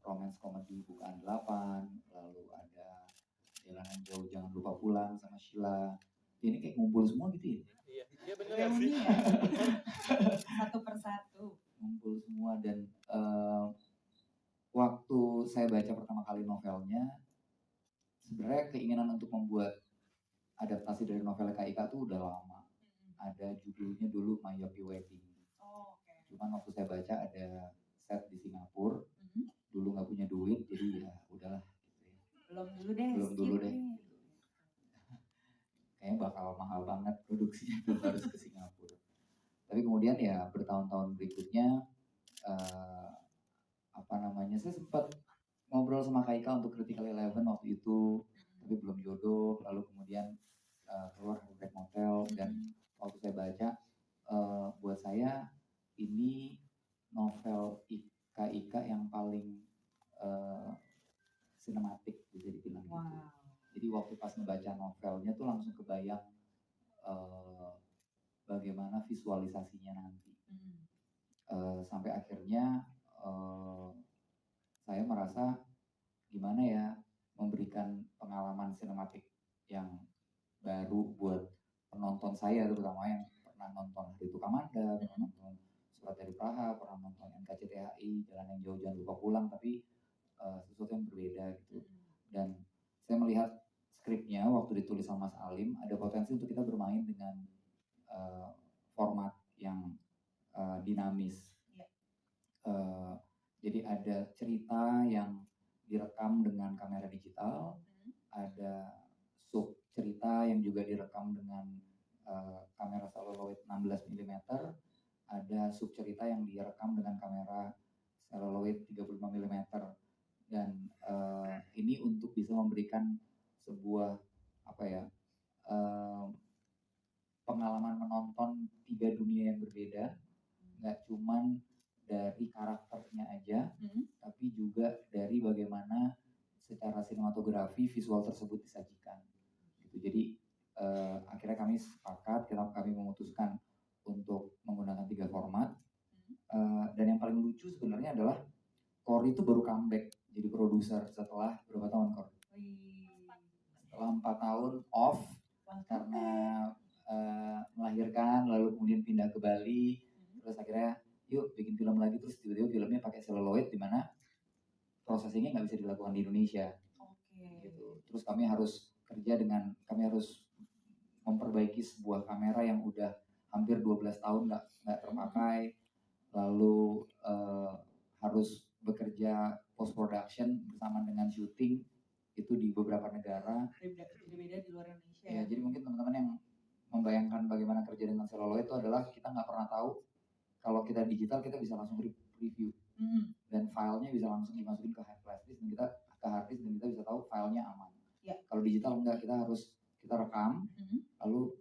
romance komedi Bukaan 8, lalu ada Jalanan Jauh Jangan Lupa Pulang sama Sheila. Ini kayak ngumpul semua gitu ya? Iya benar sih. Satu persatu. Ngumpul semua dan waktu saya baca pertama kali novelnya, sebenarnya keinginan untuk membuat adaptasi dari novel Kak Ika tuh udah lama. Ada judulnya dulu My Yuppie Wedding. Cuman waktu saya baca ada set di Singapura. Dulu nggak punya duit, jadi ya udahlah gitu ya. Belum dulu deh. Belum dulu skip deh. nih. Kayaknya bakal mahal banget produksinya tuh harus ke Singapura. Tapi kemudian ya bertahun-tahun berikutnya saya sempat ngobrol sama Kak Ika untuk Critical Eleven waktu itu, tapi belum jodoh. Lalu kemudian keluar Heartbreak Motel, dan waktu saya baca, buat saya ini novel Kak Ika yang paling sinematik bisa dibilang gitu. Jadi waktu pas ngebaca novelnya tuh langsung kebayang bagaimana visualisasinya nanti. Sampai akhirnya saya merasa gimana ya memberikan pengalaman sinematik yang baru buat penonton saya, terutama yang pernah nonton Hari Tukang Manda, pernah nonton Surat dari Praha, pernah nonton NKCTHI, Jalan yang Jauh Jangan Lupa Pulang, tapi sesuatu yang berbeda gitu. Dan saya melihat skripnya waktu ditulis sama Mas Alim, ada potensi untuk kita bermain dengan format yang dinamis. Jadi ada cerita yang direkam dengan kamera digital, ada sub cerita yang juga direkam dengan kamera celluloid 16 mm, ada sub cerita yang direkam dengan kamera celluloid 35 mm, dan ini untuk bisa memberikan sebuah pengalaman menonton 3 dunia yang berbeda, nggak cuman dari karakternya aja, tapi juga dari bagaimana secara sinematografi visual tersebut disajikan. Gitu. Jadi akhirnya kami sepakat, kami memutuskan untuk menggunakan 3 format. Dan yang paling lucu sebenarnya adalah Cory itu baru comeback jadi produser setelah berapa tahun, Cory? Setelah 4 tahun off karena melahirkan, lalu kemudian pindah ke Bali, terus akhirnya yuk bikin film lagi, terus tiba-tiba filmnya pakai celluloid di mana prosesingnya nggak bisa dilakukan di Indonesia. Gitu. Terus kami harus memperbaiki sebuah kamera yang udah hampir 12 tahun nggak terpakai, lalu harus bekerja post production bersama dengan syuting itu di beberapa negara berbeda di luar Indonesia. Ya, jadi mungkin teman-teman yang membayangkan bagaimana kerja dengan celluloid itu adalah kita nggak pernah tahu. Kalau kita digital kita bisa langsung review dan filenya bisa langsung dimasukin ke hard disk dan kita bisa tahu filenya aman. Kalau digital enggak, kita rekam, lalu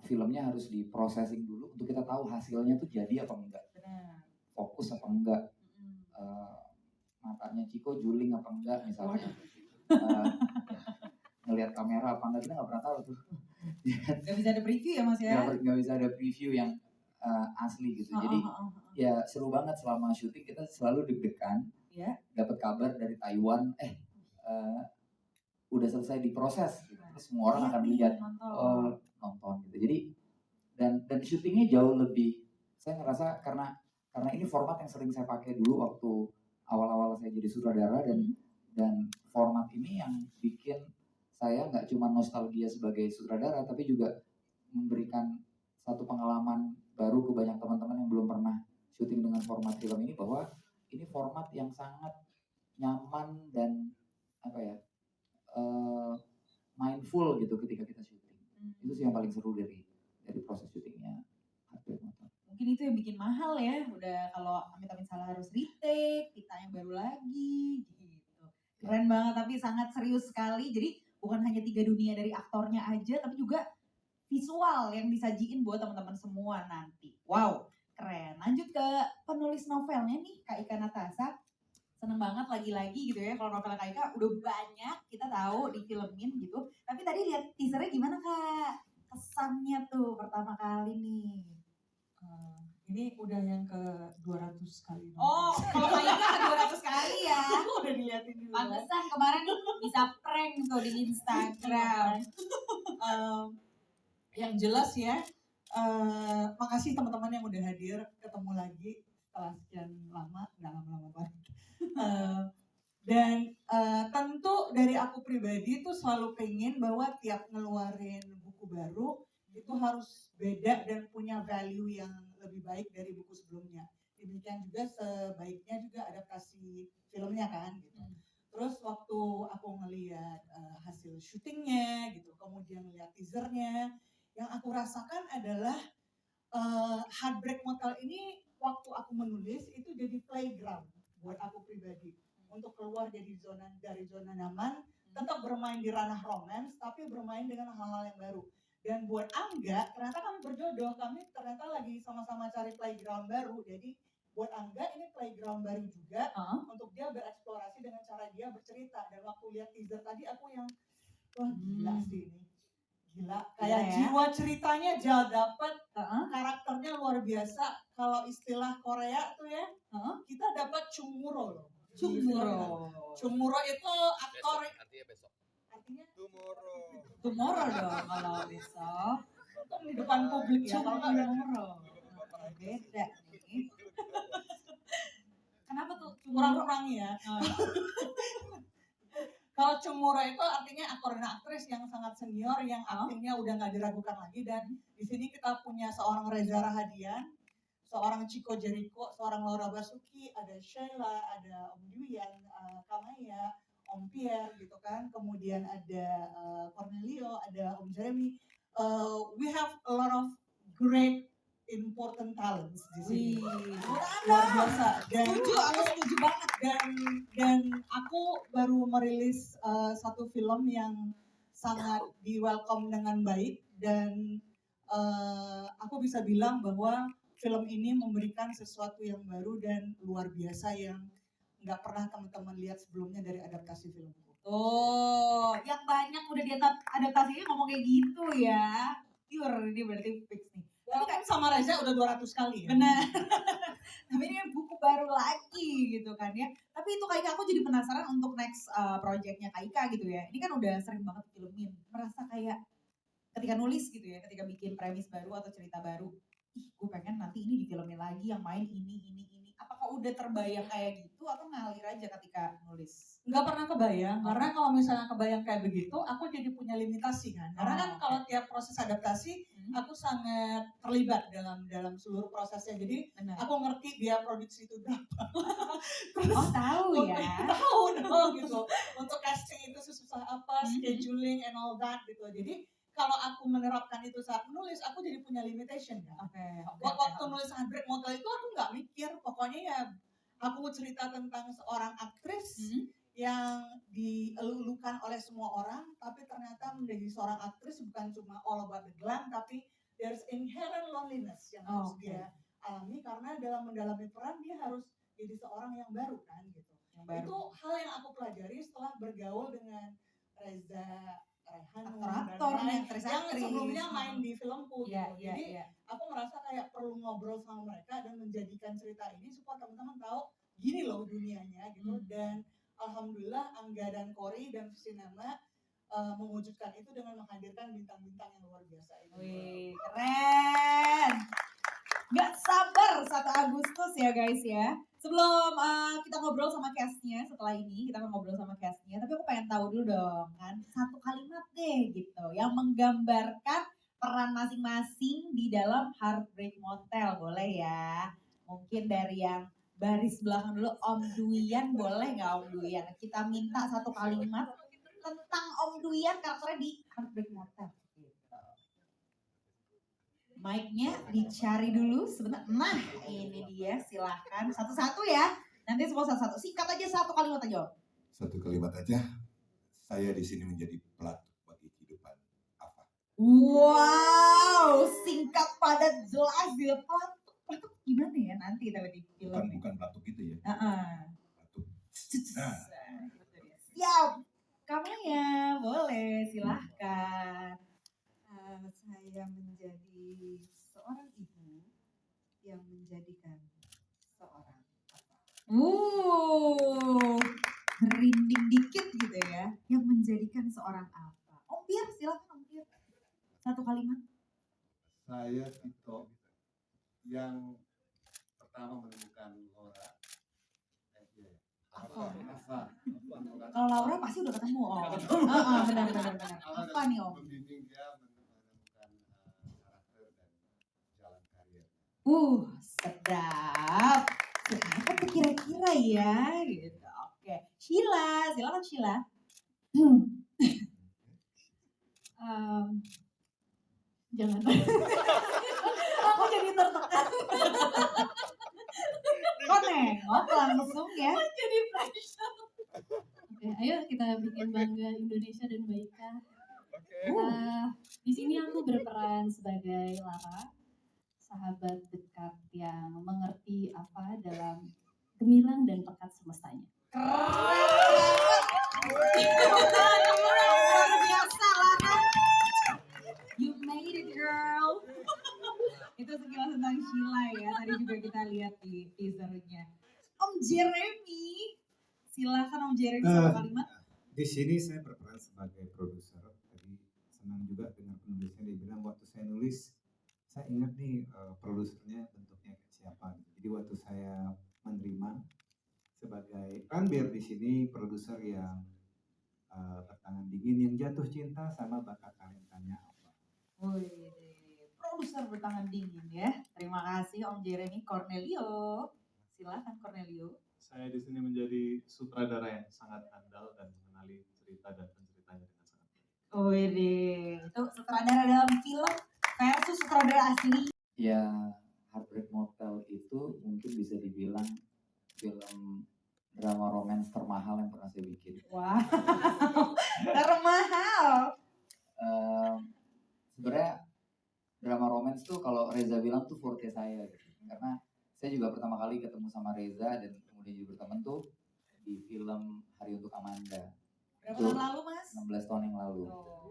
filmnya harus diprocessing dulu untuk kita tahu hasilnya tuh jadi apa enggak, fokus apa enggak, matanya Ciko juling apa enggak misalnya, ngelihat kamera apa enggak, kita nggak pernah tahu tuh. Gak bisa ada preview ya Mas ya? Gak bisa ada preview yang asli gitu. Jadi ya seru banget selama syuting, kita selalu deg-degan. Dapat kabar dari Taiwan, udah selesai diproses gitu. Terus semua orang akan lihat, nonton gitu. Jadi dan syutingnya jauh lebih, saya ngerasa karena ini format yang sering saya pakai dulu waktu awal-awal saya jadi sutradara, dan format ini yang bikin saya nggak cuma nostalgia sebagai sutradara, tapi juga memberikan satu pengalaman baru ke banyak teman-teman yang belum pernah syuting dengan format film ini, bahwa ini format yang sangat nyaman dan mindful gitu ketika kita syuting. Itu sih yang paling seru dari proses syutingnya. Mungkin itu yang bikin mahal ya, udah kalau amit-amit salah harus retake, kita yang baru lagi gitu. Keren banget, tapi sangat serius sekali. Jadi bukan hanya 3 dunia dari aktornya aja, tapi juga visual yang disajiin buat teman-teman semua nanti. Wow, keren. Lanjut ke penulis novelnya nih, Kak Ika Natasha. Seneng banget lagi-lagi gitu ya, kalau novel Kak Ika udah banyak kita tahu difilmin gitu. Tapi tadi lihat teasernya gimana Kak? Kesannya tuh pertama kali nih. Ini udah yang ke 200 kali. Oh, kalau Kak Ika ke 200 kali ya. Udah diliatin dulu. Pantesan kemarin bisa prank tuh di Instagram. Yang jelas ya, makasih teman-teman yang udah hadir, ketemu lagi setelah sekian lama, nggak lama-lama banget. Dan tentu dari aku pribadi tuh selalu pengen bahwa tiap ngeluarin buku baru itu harus beda dan punya value yang lebih baik dari buku sebelumnya. demikian juga sebaiknya juga adaptasi filmnya kan gitu. Terus waktu aku ngelihat hasil syutingnya gitu, kemudian lihat teasernya, yang aku rasakan adalah Heartbreak Motel ini waktu aku menulis itu jadi playground buat aku pribadi untuk keluar dari zona nyaman, tetap bermain di ranah romance tapi bermain dengan hal-hal yang baru. Dan buat Angga, ternyata kami berjodoh, kami ternyata lagi sama-sama cari playground baru. Jadi buat Angga ini playground baru juga untuk dia bereksplorasi dengan cara dia bercerita. Dan waktu lihat teaser tadi aku yang wah gila sih ini. Gila, kayak ya. jiwa ceritanya Jal dapet, karakternya luar biasa. Kalau istilah Korea tuh ya, kita dapat Chungmuro loh. Chungmuro itu aktor. Artinya besok. Artinya Tomorrow dong kalau besok. Itu di depan publik ya. Kalau nggak Tomorrow. Beda nih. Kenapa tuh kurang-kurangi ya. Kalau Chungmuro itu artinya aktor dan aktris yang sangat senior, yang aktingnya udah nggak diragukan lagi. Dan di sini kita punya seorang Reza Rahadian, seorang Chico Jericho, seorang Laura Basuki, ada Sheila, ada Om Duyan, Kamaya, Om Pierre gitu kan. Kemudian ada Cornelio, ada Om Jeremy. We have a lot of great important talents di sini. Luar biasa. Aku setuju banget. Dan aku baru merilis satu film yang sangat di welcome dengan baik dan aku bisa bilang bahwa film ini memberikan sesuatu yang baru dan luar biasa yang nggak pernah teman-teman lihat sebelumnya dari adaptasi film. Oh, yang banyak udah adaptasinya ngomong kayak gitu ya. Pure, ini berarti fix nih. Tapi kan sama Reza udah 200 kali ya. Benar. Tapi ini buku baru lagi gitu kan ya. Tapi itu Kak Ika, aku jadi penasaran untuk next projectnya Kak Ika gitu ya. Ini kan udah sering banget filmin. Merasa kayak ketika nulis gitu ya, ketika bikin premis baru atau cerita baru. Ih, gue pengen nanti ini difilmin lagi yang main ini. Apakah udah terbayang kayak gitu atau ngalir aja ketika nulis? Nggak pernah kebayang, karena kalau misalnya kebayang kayak begitu, aku jadi punya limitasi kan. Karena kan kalau tiap proses adaptasi, aku sangat terlibat dalam seluruh prosesnya. Jadi aku ngerti biaya produksi itu berapa. Terus, tahu ya? Tahu dong gitu. Untuk casting itu sesusah apa, scheduling and all that gitu. Jadi kalau aku menerapkan itu saat menulis, aku jadi punya limitation kan. Waktu nulis Heartbreak Motel itu aku nggak mikir, pokoknya ya aku cerita tentang seorang aktris yang dielulukan oleh semua orang, tapi ternyata menjadi seorang aktris bukan cuma all about the glam, tapi there's inherent loneliness yang harus dia alami karena dalam mendalami peran dia harus jadi seorang yang baru kan gitu. Itu hal yang aku pelajari setelah bergaul dengan Reza, aktor-aktor yang aktris-aktris sebelumnya main di filmku gitu. Jadi aku merasa kayak perlu ngobrol sama mereka dan menjadikan cerita ini supaya teman-teman tahu gini loh dunianya gitu. Dan alhamdulillah Angga dan Kori dan Sinema mewujudkan itu dengan menghadirkan bintang-bintang yang luar biasa ini. Wih, keren. Gak sabar 1 Agustus ya guys ya. Sebelum kita ngobrol sama castnya, setelah ini kita akan ngobrol sama castnya. Tapi aku pengen tahu dulu dong kan, 1 kalimat deh gitu yang menggambarkan peran masing-masing di dalam Heartbreak Motel. Boleh ya? Mungkin dari yang baris belakang dulu, Om Duyan boleh nggak Om Duyan? Kita minta 1 kalimat tentang Om Duyan karakternya di Heartbreak Motel. Mic-nya dicari dulu sebentar. Nah, ini dia, silahkan. Satu-satu ya. Nanti semua satu-satu. Singkat aja 1 kalimat aja. 1 kalimat aja. Saya di sini menjadi pelatuk bagi kehidupan Afa. Wow, singkat padat jelas ya. Pelatuk gimana ya nanti kita di film. Bukan pelatuk gitu ya. Pelatuk. Nah. Siap. Kamu ya, boleh. Silahkan. Saya menjadi seorang ibu yang menjadikan seorang apa? Merinding dikit gitu ya. Yang menjadikan seorang apa? Om Pierre, silakan Om Pierre. 1 kalimat. Saya Tito yang pertama menemukan Laura. Apa? Kalau Laura pasti udah ketemu Om. Benar. Apa nih Om? Membimbing dia menemukan karakter dan jalan karir. sedap. Siapa tuh kira-kira ya gitu. Oke, Sheila, silakan Sheila. Jangan. Aku jadi tertekan. Kok nengok langsung ya? Jadi pressure. Oke, ayo kita bikin bangga Indonesia dan Baika. Di sini aku berperan sebagai Lara, sahabat dekat yang mengerti apa dalam gemilang dan pekat semestanya. Luar biasa Lara. You made it girl. Itu sekilas tentang Sheila ya. Tadi juga kita lihat di teasernya. Om Jeremy, silakan Om Jeremy satu kalimat. Di sini saya berperan sebagai produser. Tadi senang juga dengan penulisnya, dia bilang waktu saya nulis, saya ingat nih produsernya bentuknya kayak siapa. Jadi waktu saya menerima sebagai kan biar di sini produser yang bertangan dingin, yang jatuh cinta sama bakat talentanya apa. Wih, produser bertangan dingin ya. Terima kasih Om Jeremy. Cornelio, silakan Cornelio. Saya di sini menjadi sutradara yang sangat andal dan mengenali cerita dan penceritanya dengan sangat baik. Wih, itu sutradara dalam film versus sutradara asli. Ya, Heartbreak Motel itu mungkin bisa dibilang film drama romance termahal yang pernah saya bikin. Wow, termahal. Sebenarnya drama romance tuh kalau Reza bilang tuh forte saya gitu. Karena saya juga pertama kali ketemu sama Reza dan kemudian juga berteman tuh di film Hari Untuk Amanda. Berapa Itu tahun lalu Mas? 16 tahun yang lalu. Oh.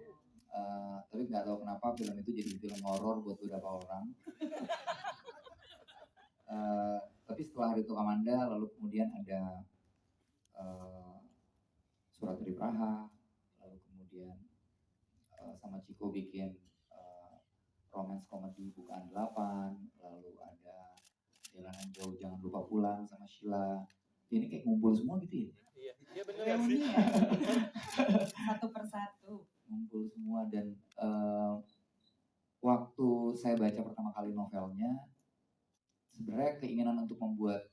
Tapi nggak tahu kenapa film itu jadi film horor buat beberapa orang. Tapi setelah Hari Untuk Amanda, lalu kemudian ada Surat dari Praha, lalu kemudian sama Ciko bikin romance komedi Bukaan 8, lalu ada Jalanan Jauh Jangan Lupa Pulang sama Sheila. Ini kayak ngumpul semua gitu ya? Iya bener ya sih. Satu persatu. Ngumpul semua dan waktu saya baca pertama kali novelnya, sebenarnya keinginan untuk membuat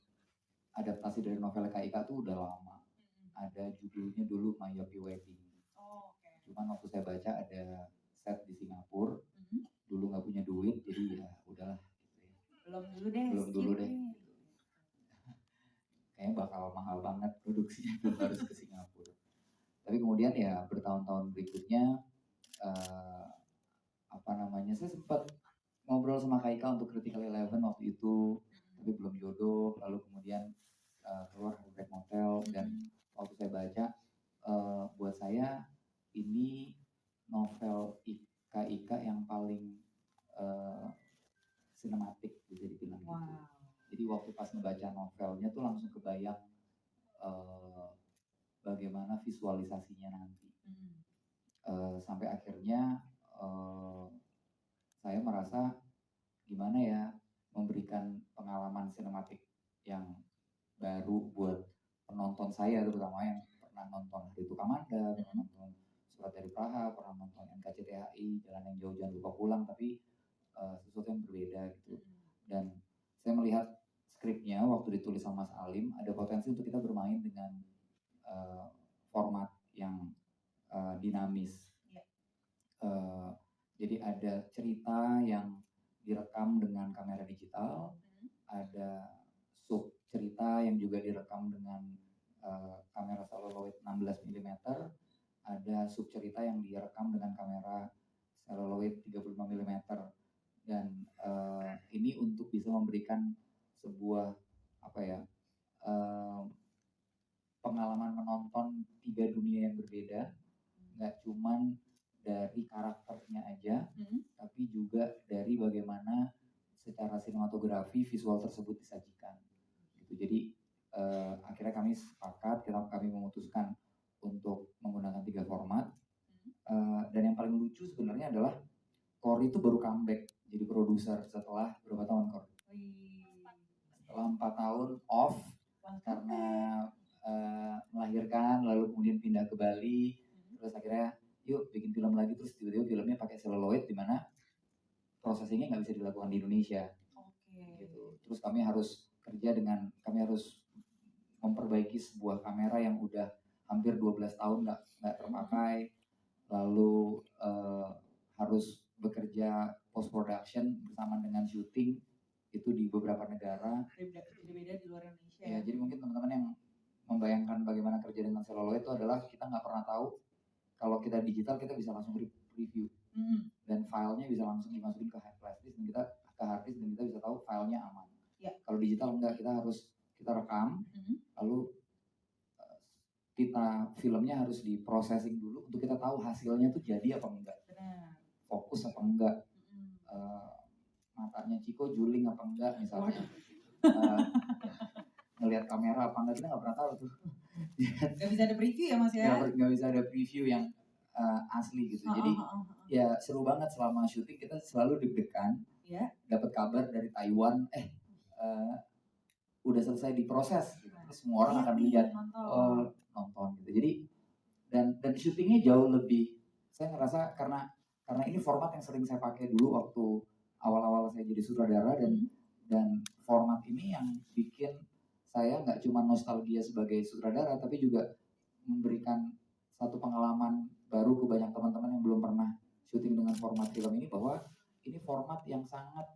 adaptasi dari novel Kak Ika tuh udah lama. Ada judulnya dulu My Yuppie Wedding. Oh, okay. Cuman waktu saya baca ada set di Singapura, dulu nggak punya duit, jadi ya udahlah. Gitu ya. Belum dulu deh. Kayaknya bakal mahal banget produksinya, harus ke Singapura. Tapi kemudian ya bertahun-tahun berikutnya, saya sempat ngobrol sama Kak Ika untuk Critical Eleven waktu itu, tapi belum jodoh. Lalu kemudian keluar Heartbreak Motel dan waktu saya baca, buat saya ini novel Kak Ika yang paling sinematik bisa dibilang gitu. Jadi waktu pas ngebaca novelnya tuh langsung kebayang bagaimana visualisasinya nanti. Sampai akhirnya saya merasa gimana ya memberikan pengalaman sinematik yang baru buat penonton saya, terutama yang pernah nonton Hari Untuk Amanda, pernah nonton Surat dari Praha, pernah nonton NKCTHI, Jalan yang Jauh Jangan Lupa Pulang, tapi sesuatu yang berbeda gitu. Dan saya melihat skripnya waktu ditulis sama Mas Alim, ada potensi untuk kita bermain dengan format yang dinamis. Jadi ada cerita yang direkam dengan kamera digital, ada sub cerita yang juga direkam dengan kamera celluloid 16 mm, ada sub cerita yang direkam dengan kamera celluloid 35 mm, dan ini untuk bisa memberikan sebuah pengalaman menonton 3 dunia yang berbeda, nggak cuman dari karakternya aja, tapi juga dari bagaimana secara sinematografi visual tersebut disajikan. Gitu. Jadi akhirnya kami sepakat, kami memutuskan untuk menggunakan 3 format. Dan yang paling lucu sebenarnya adalah Cory itu baru comeback jadi produser setelah berapa tahun, Cory? Setelah 4 tahun off karena melahirkan, lalu kemudian pindah ke Bali, terus akhirnya yuk bikin film lagi, terus tiba-tiba filmnya pakai celluloid di mana prosesnya nggak bisa dilakukan di Indonesia. gitu. Terus kami harus memperbaiki sebuah kamera yang udah hampir 12 tahun nggak terpakai, lalu harus bekerja post production bersama dengan syuting itu di beberapa negara. Beda-beda di luar Indonesia. Ya, jadi mungkin teman-teman yang membayangkan bagaimana kerja dengan celluloid itu adalah kita nggak pernah tahu kalau kita digital kita bisa langsung review dan filenya bisa langsung dimasukin ke hard disk dan kita bisa tahu filenya aman. Ya. Kalau digital enggak, kita rekam, lalu filmnya harus diprocessing dulu untuk kita tahu hasilnya tuh jadi apa enggak, fokus apa enggak, matanya Ciko juling apa enggak misalnya, ngelihat kamera apa enggak, kita nggak pernah tahu tuh. Nggak bisa ada preview ya Mas ya? Nggak bisa ada preview yang asli gitu. Jadi ya seru banget selama syuting, kita selalu deg-degan. Dapat kabar dari Taiwan, udah selesai diproses, gitu. Terus semua orang akan lihat, nonton gitu. Jadi dan syutingnya jauh lebih, saya ngerasa karena ini format yang sering saya pakai dulu waktu awal-awal saya jadi sutradara, dan format ini yang bikin saya nggak cuma nostalgia sebagai sutradara, tapi juga memberikan satu pengalaman baru ke banyak teman-teman yang belum pernah syuting dengan format film ini, bahwa ini format yang sangat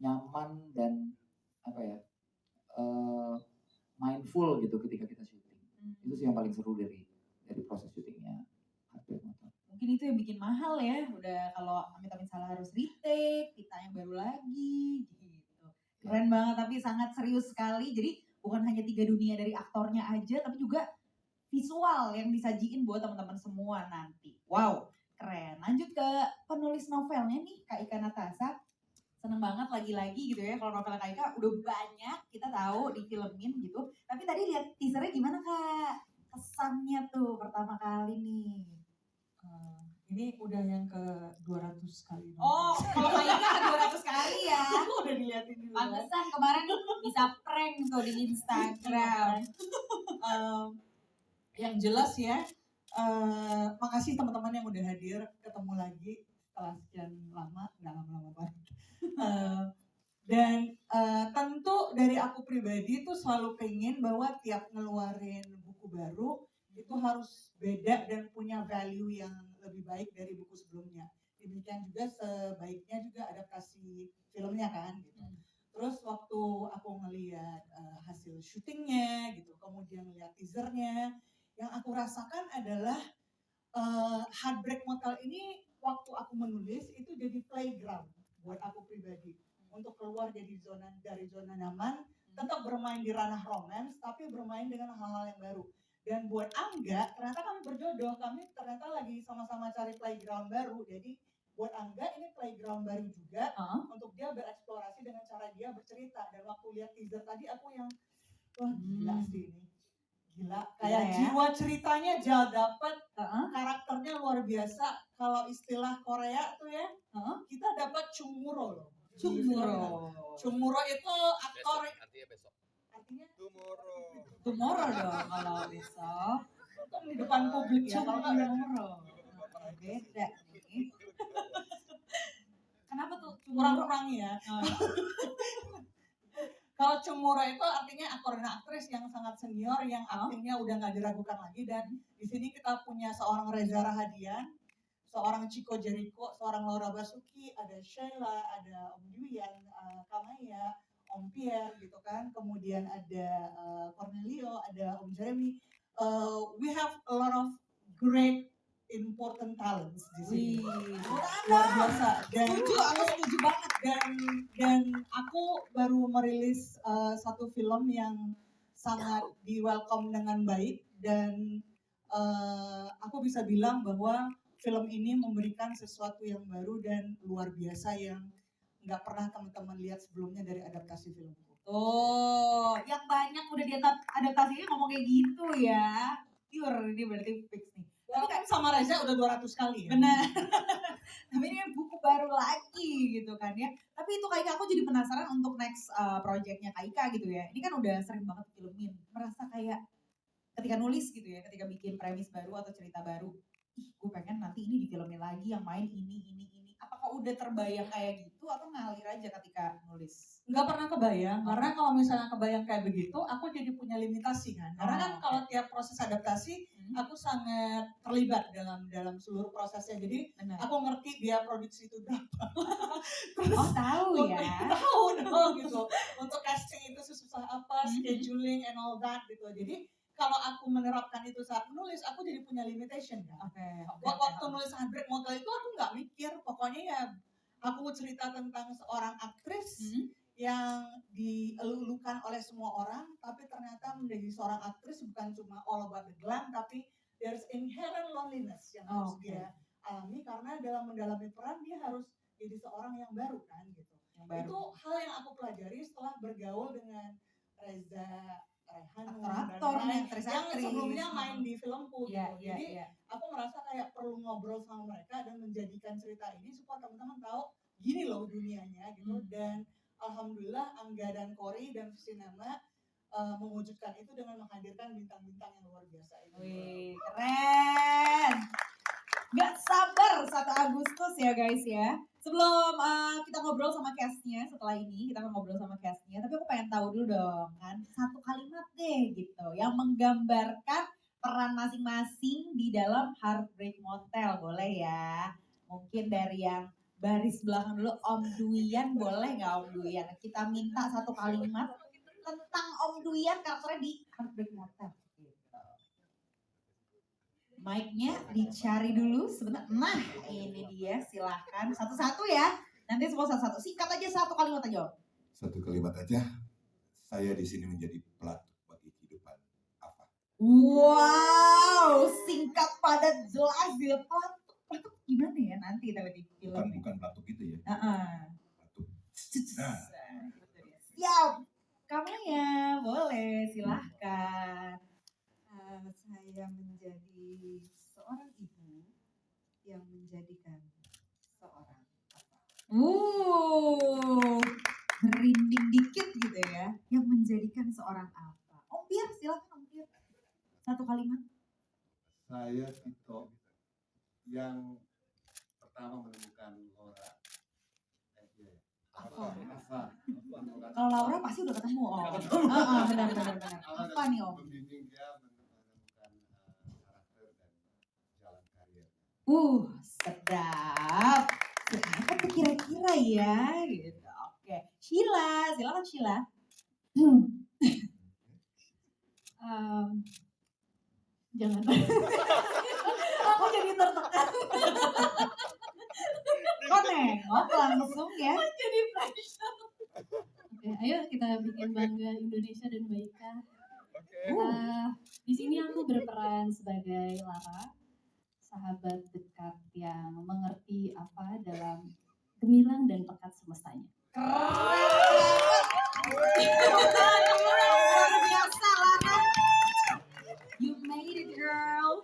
nyaman dan mindful gitu ketika kita syuting. Itu sih yang paling seru dari proses syutingnya. Mungkin itu yang bikin mahal ya. Udah kalau amit-amit salah harus retake, kita yang baru lagi gitu. Keren banget, tapi sangat serius sekali. Jadi bukan hanya 3 dunia dari aktornya aja, tapi juga visual yang disajiin buat teman-teman semua nanti. Wow, keren. Lanjut ke penulis novelnya nih, Kak Ika Natasha. Seneng banget lagi-lagi gitu ya, kalau novelnya Kak Ika udah banyak kita tahu difilmin gitu. Tapi tadi lihat teasernya gimana Kak? Kesannya tuh pertama kali nih. Ini udah yang ke 200 kali. Oh, kalau Kak Ika ke 200 kali ya. Udah dilihatin dulu. Pantesan kemarin bisa prank tuh di Instagram. Yang jelas ya, makasih teman-teman yang udah hadir, ketemu lagi setelah sekian lama, nggak lama-lama banget. Dan tentu dari aku pribadi tuh selalu pengen bahwa tiap ngeluarin buku baru itu harus beda dan punya value yang lebih baik dari buku sebelumnya. Demikian juga sebaiknya juga adaptasi filmnya kan gitu. Terus waktu aku ngelihat hasil syutingnya gitu, kemudian lihat teasernya, yang aku rasakan adalah Heartbreak Motel ini waktu aku menulis itu jadi playground buat aku pribadi untuk keluar dari zona nyaman, tetap bermain di ranah romance tapi bermain dengan hal-hal yang baru. Dan buat Angga, ternyata kami berjodoh, kami ternyata lagi sama-sama cari playground baru. Jadi buat Angga ini playground baru juga untuk dia bereksplorasi dengan cara dia bercerita. Dan waktu lihat teaser tadi aku yang wah gila sih ini. Gila, kayak jiwa ceritanya jauh dapet, karakternya luar biasa. Kalau istilah Korea tuh ya, kita dapat Chungmuro loh. Chungmuro itu aktor. Artinya besok. Artinya Tomorrow dong kalau besok. Untung di depan publik ya, kalau nggak Tomorrow. Beda nih. Kenapa tuh kurang-kurang ya? Kalau Chungmuro itu artinya aktor dan aktris yang sangat senior, yang aktingnya udah nggak diragukan lagi. Dan di sini kita punya seorang Reza Rahadian, seorang Chico Jericho, seorang Laura Basuki, ada Sheila, ada Om Duyan, Kamaya, Om Pierre gitu kan. Kemudian ada Cornelio, ada Om Jeremy. We have a lot of great important talents di sini. Luar biasa. Dan aku setuju banget. Dan aku baru merilis satu film yang sangat di welcome dengan baik, dan aku bisa bilang bahwa film ini memberikan sesuatu yang baru dan luar biasa yang nggak pernah teman-teman lihat sebelumnya dari adaptasi filmku. Oh, yang banyak udah adaptasinya ngomong kayak gitu ya. Pure, ini berarti fix nih. Tapi kan sama Reza udah 200 kali ya. Benar. Tapi ini buku baru lagi gitu kan ya. Tapi itu Kak Ika, aku jadi penasaran untuk next projectnya Kak Ika gitu ya. Ini kan udah sering banget filmin. Merasa kayak ketika nulis gitu ya, ketika bikin premis baru atau cerita baru, ih gue pengen nanti ini difilmin lagi yang main ini. Apakah udah terbayang kayak gitu atau ngalir aja ketika nulis? Nggak pernah kebayang, karena kalau misalnya kebayang kayak begitu, aku jadi punya limitasi kan. Karena kan kalau tiap proses adaptasi, aku sangat terlibat dalam seluruh prosesnya. Jadi aku ngerti biaya produksi itu berapa. Terus, tahu ya? Tahu dong gitu. Untuk casting itu sesusah apa, scheduling and all that gitu. Jadi kalau aku menerapkan itu saat menulis, aku jadi punya limitation kan. Waktu nulis Heartbreak Motel itu aku nggak mikir, pokoknya ya aku cerita tentang seorang aktris yang dielulukan oleh semua orang, tapi ternyata menjadi seorang aktris bukan cuma all about the glam, tapi there's inherent loneliness yang harus dia alami, karena dalam mendalami peran dia harus jadi seorang yang baru kan gitu. Itu hal yang aku pelajari setelah bergaul dengan Reza, Hanum, aktor dan aktris yang sebelumnya main di filmku gitu. Jadi aku merasa kayak perlu ngobrol sama mereka dan menjadikan cerita ini supaya teman-teman tahu gini loh dunianya gitu. Dan alhamdulillah Angga dan Kori dan Sinema mewujudkan itu dengan menghadirkan bintang-bintang yang luar biasa itu. Wih, keren. Gak sabar 1 Agustus ya guys ya. Sebelum kita ngobrol sama castnya, setelah ini kita akan ngobrol sama castnya, tapi aku pengen tahu dulu dong kan, 1 kalimat deh gitu yang menggambarkan peran masing-masing di dalam Heartbreak Motel, boleh ya? Mungkin dari yang baris belakang dulu, Om Duyan, boleh nggak Om Duyan? Kita minta 1 kalimat tentang Om Duyan karakternya di Heartbreak Motel. Mic-nya dicari dulu sebentar. Nah, ini dia, silahkan satu-satu ya. Nanti semua satu-satu. Singkat aja 1 kalimat aja. 1 kalimat aja. Saya di sini menjadi pelatuk bagi kehidupan apa? Wow, singkat padat jelas ya. Pelatuk gimana ya nanti tapi di film. Bukan pelatuk gitu ya. Pelatuk. Nah. Siap. Kamu ya, boleh, silahkan. Saya menjadi seorang ibu yang menjadikan seorang apa? Merinding dikit gitu ya. Yang menjadikan seorang apa? Om Pir, silakan Om Pir. 1 kalimat. Saya Tito yang pertama menemukan Laura. Apa? Kalau Laura pasti udah ketemu Om. Benar. Apa nih Om? Membimbing dia menemukan karakter dan jalan karir. Sedap. Siapa tuh kira-kira ya? Gitu. Oke. Sheila, silakan Sheila. Jangan. Aku jadi tertekan. Kok nengok langsung ya? Jadi pressure. Oke, ayo kita bikin bangga Indonesia dan Baika. Di sini aku berperan sebagai Lara, sahabat dekat yang mengerti apa dalam gemilang dan pekat semestanya. Luar biasa Lara. You made it girl.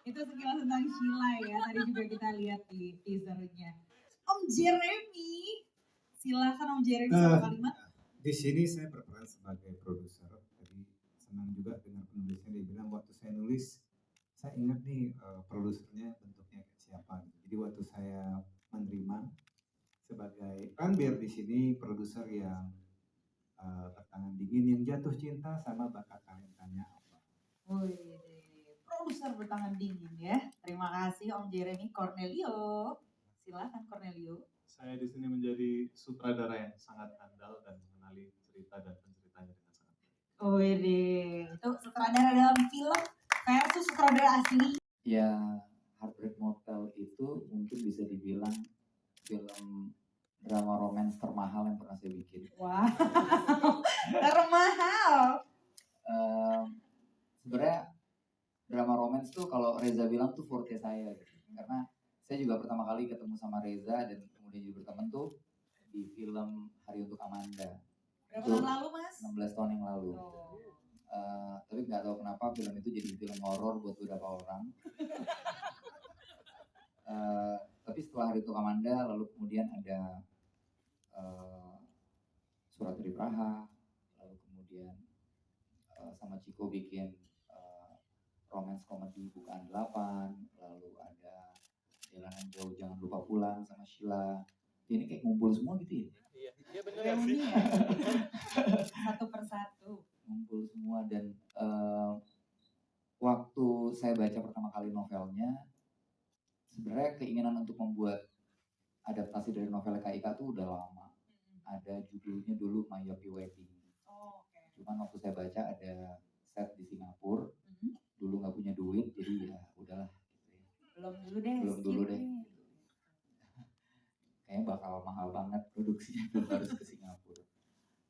Itu sekilas tentang Sheila ya. Tadi juga kita lihat di teasernya. Om Jeremy, silakan Om Jeremy 1 kalimat. Di sini saya berperan sebagai produser. Jadi senang juga dengan penulisnya. Dia bilang waktu saya nulis, saya ingat nih produsernya bentuknya kayak siapa. Jadi waktu saya menerima sebagai kan biar di sini produser yang bertangan dingin, yang jatuh cinta sama bakat talentanya apa. Produser bertangan dingin ya. Terima kasih Om Jeremy. Cornelio, silakan Cornelio. Saya di sini menjadi sutradara yang sangat andal dan mengenali cerita dan penceritanya dengan sangat baik. Itu sutradara dalam film versus sutradara asli. Ya, Heartbreak Motel itu mungkin bisa dibilang film drama romance termahal yang pernah saya bikin. Wow, termahal. Sebenarnya drama romance tuh kalau Reza bilang tuh forte saya gitu. Karena saya juga pertama kali ketemu sama Reza dan kemudian juga berteman tuh di film Hari Untuk Amanda. Berapa tahun lalu Mas? 16 tahun yang lalu. Tapi nggak tahu kenapa film itu jadi film horor buat beberapa orang. Tapi setelah Hari Untuk Amanda lalu kemudian ada Surat dari Praha, lalu kemudian sama Ciko bikin romance komedi Bukaan 8, lalu ada Jalanan Jauh Jangan Lupa Pulang sama Sheila. Ini kayak ngumpul semua gitu ya? Iya bener ya sih. Reuni ya. Satu persatu. Ngumpul semua dan waktu saya baca pertama kali novelnya, sebenarnya keinginan untuk membuat adaptasi dari novel Kak Ika tuh udah lama. Ada judulnya dulu My Yopi Wedding. Cuman waktu saya baca ada set di Singapura, dulu nggak punya duit, jadi ya udahlah. Gitu ya. Belum dulu deh. Belum dulu deh. Kayaknya bakal mahal banget produksinya, belum harus ke Singapura.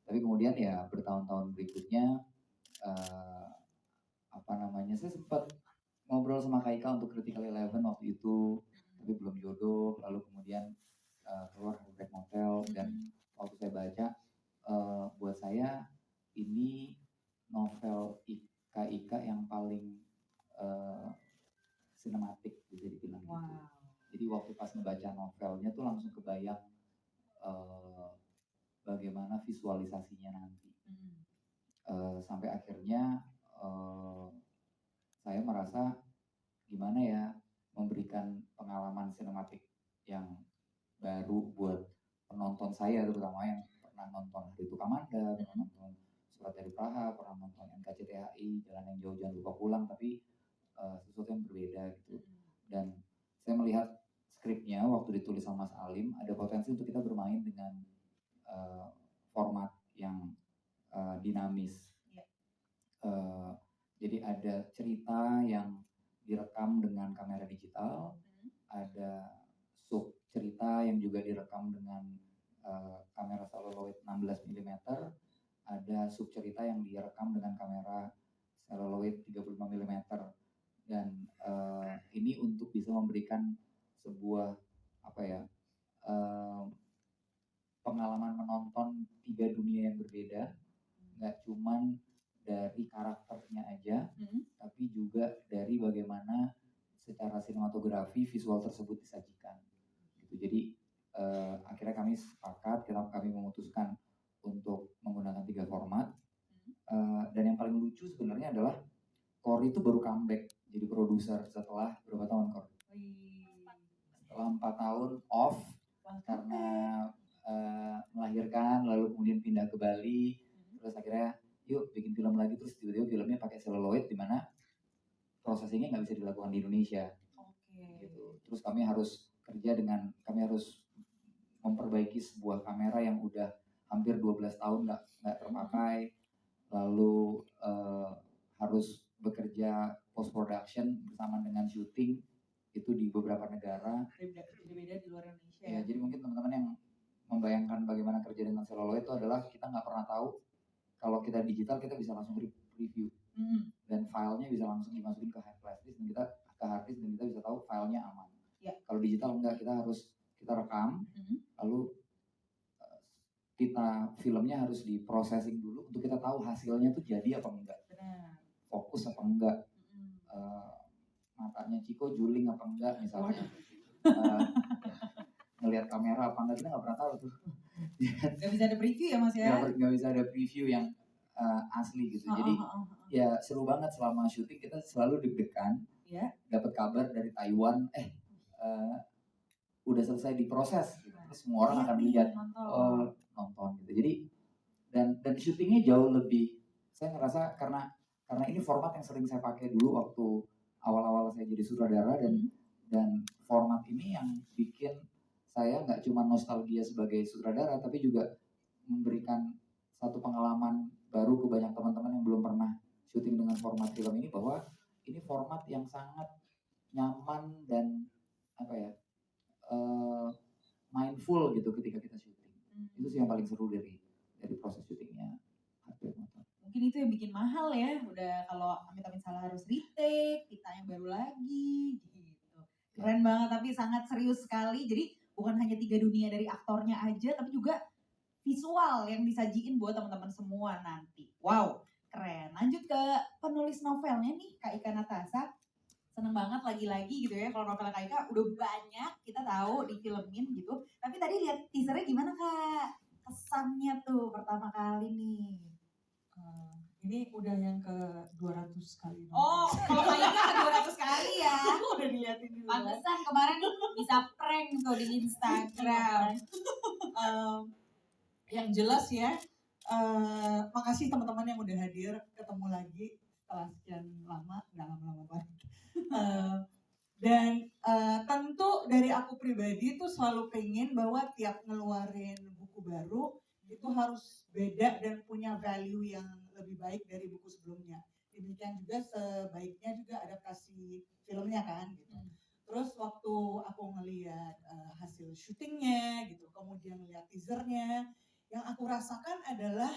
Tapi kemudian ya bertahun-tahun berikutnya, saya sempat ngobrol sama Kak Ika untuk Critical Eleven waktu itu, tapi belum jodoh. Lalu kemudian keluar Black Motel, dan waktu saya baca, buat saya ini novel Kak Ika yang paling sinematik bisa dibilang gitu. Jadi waktu pas ngebaca novelnya tuh langsung kebayang bagaimana visualisasinya nanti. Sampai akhirnya saya merasa gimana ya memberikan pengalaman sinematik yang baru buat penonton saya, terutama yang pernah nonton Hari Itu Kamanda, pernah nonton Surat dari Praha, pernah nonton NKCTHI, Jalan yang Jauh Jangan Lupa Pulang, tapi sesuatu yang berbeda gitu. Dan saya melihat skripnya waktu ditulis sama Mas Alim, ada potensi untuk kita bermain dengan format yang dinamis. Jadi ada cerita yang direkam dengan kamera digital, ada sub cerita yang juga direkam dengan kamera celluloid 16 mm, ada sub cerita yang direkam dengan kamera celluloid 35 mm, dan ini untuk bisa memberikan sebuah pengalaman menonton 3 dunia yang berbeda, nggak cuman dari karakternya aja, tapi juga dari bagaimana secara sinematografi visual tersebut disajikan. Gitu. Jadi akhirnya kami sepakat, kami memutuskan untuk menggunakan 3 format. Dan yang paling lucu sebenarnya adalah Kori itu baru comeback jadi produser setelah berapa tahun, Kor? Setelah 4 tahun off karena melahirkan, lalu kemudian pindah ke Bali, terus akhirnya yuk bikin film lagi, terus tiba-tiba filmnya pakai celluloid di mana prosesingnya nggak bisa dilakukan di Indonesia. Gitu. Terus kami harus memperbaiki sebuah kamera yang udah hampir 12 tahun nggak terpakai, lalu harus bekerja post production bersama dengan syuting itu di beberapa negara. Beda-beda di luar Indonesia. Ya, jadi mungkin teman-teman yang membayangkan bagaimana kerja dengan celluloid itu adalah kita nggak pernah tahu kalau kita digital kita bisa langsung review dan filenya bisa langsung dimasukin ke hard disk dan kita bisa tahu filenya aman. Kalau digital enggak, kita rekam, lalu filmnya harus diprocessing dulu untuk kita tahu hasilnya tuh jadi apa enggak, fokus apa enggak, matanya Ciko juling apa enggak misalnya, ngelihat kamera apa enggak, kita nggak pernah tahu tuh. Gak bisa ada preview ya Mas ya? Gak bisa ada preview yang asli gitu. Jadi ya seru banget selama syuting, kita selalu deg-degan. Dapat kabar dari Taiwan, udah selesai diproses gitu. Terus semua orang akan lihat nonton gitu. Jadi dan syutingnya jauh lebih, saya ngerasa karena ini format yang sering saya pakai dulu waktu awal-awal saya jadi sutradara, dan format ini yang bikin saya nggak cuma nostalgia sebagai sutradara, tapi juga memberikan satu pengalaman baru ke banyak teman-teman yang belum pernah syuting dengan format film ini, bahwa ini format yang sangat nyaman dan mindful gitu ketika kita syuting. Itu sih yang paling seru dari proses syutingnya. Mungkin itu yang bikin mahal ya, udah kalau amit-amit salah harus retake, kita yang baru lagi gitu. Keren banget, tapi sangat serius sekali. Jadi bukan hanya 3 dunia dari aktornya aja, tapi juga visual yang disajiin buat teman-teman semua nanti. Wow, keren. Lanjut ke penulis novelnya nih, Kak Ika Natasha. Seneng banget lagi-lagi gitu ya, kalau novel Kak Ika udah banyak kita tahu difilmin gitu. Tapi tadi lihat teasernya gimana Kak? Kesannya tuh pertama kali nih. Ini udah yang ke 200 kali. Oh, kalau Kaika 200 kali ya. Udah diliatin dulu. Pantesan kemarin bisa prank tuh di Instagram. Yang jelas ya, makasih teman-teman yang udah hadir, ketemu lagi setelah sekian lama, nggak lama-lama banget. Dan tentu dari aku pribadi tuh selalu pengen bahwa tiap ngeluarin buku baru itu harus beda dan punya value yang lebih baik dari buku sebelumnya. Demikian juga sebaiknya juga adaptasi filmnya kan gitu. Terus waktu aku ngeliat hasil syutingnya gitu, kemudian ngeliat teasernya, yang aku rasakan adalah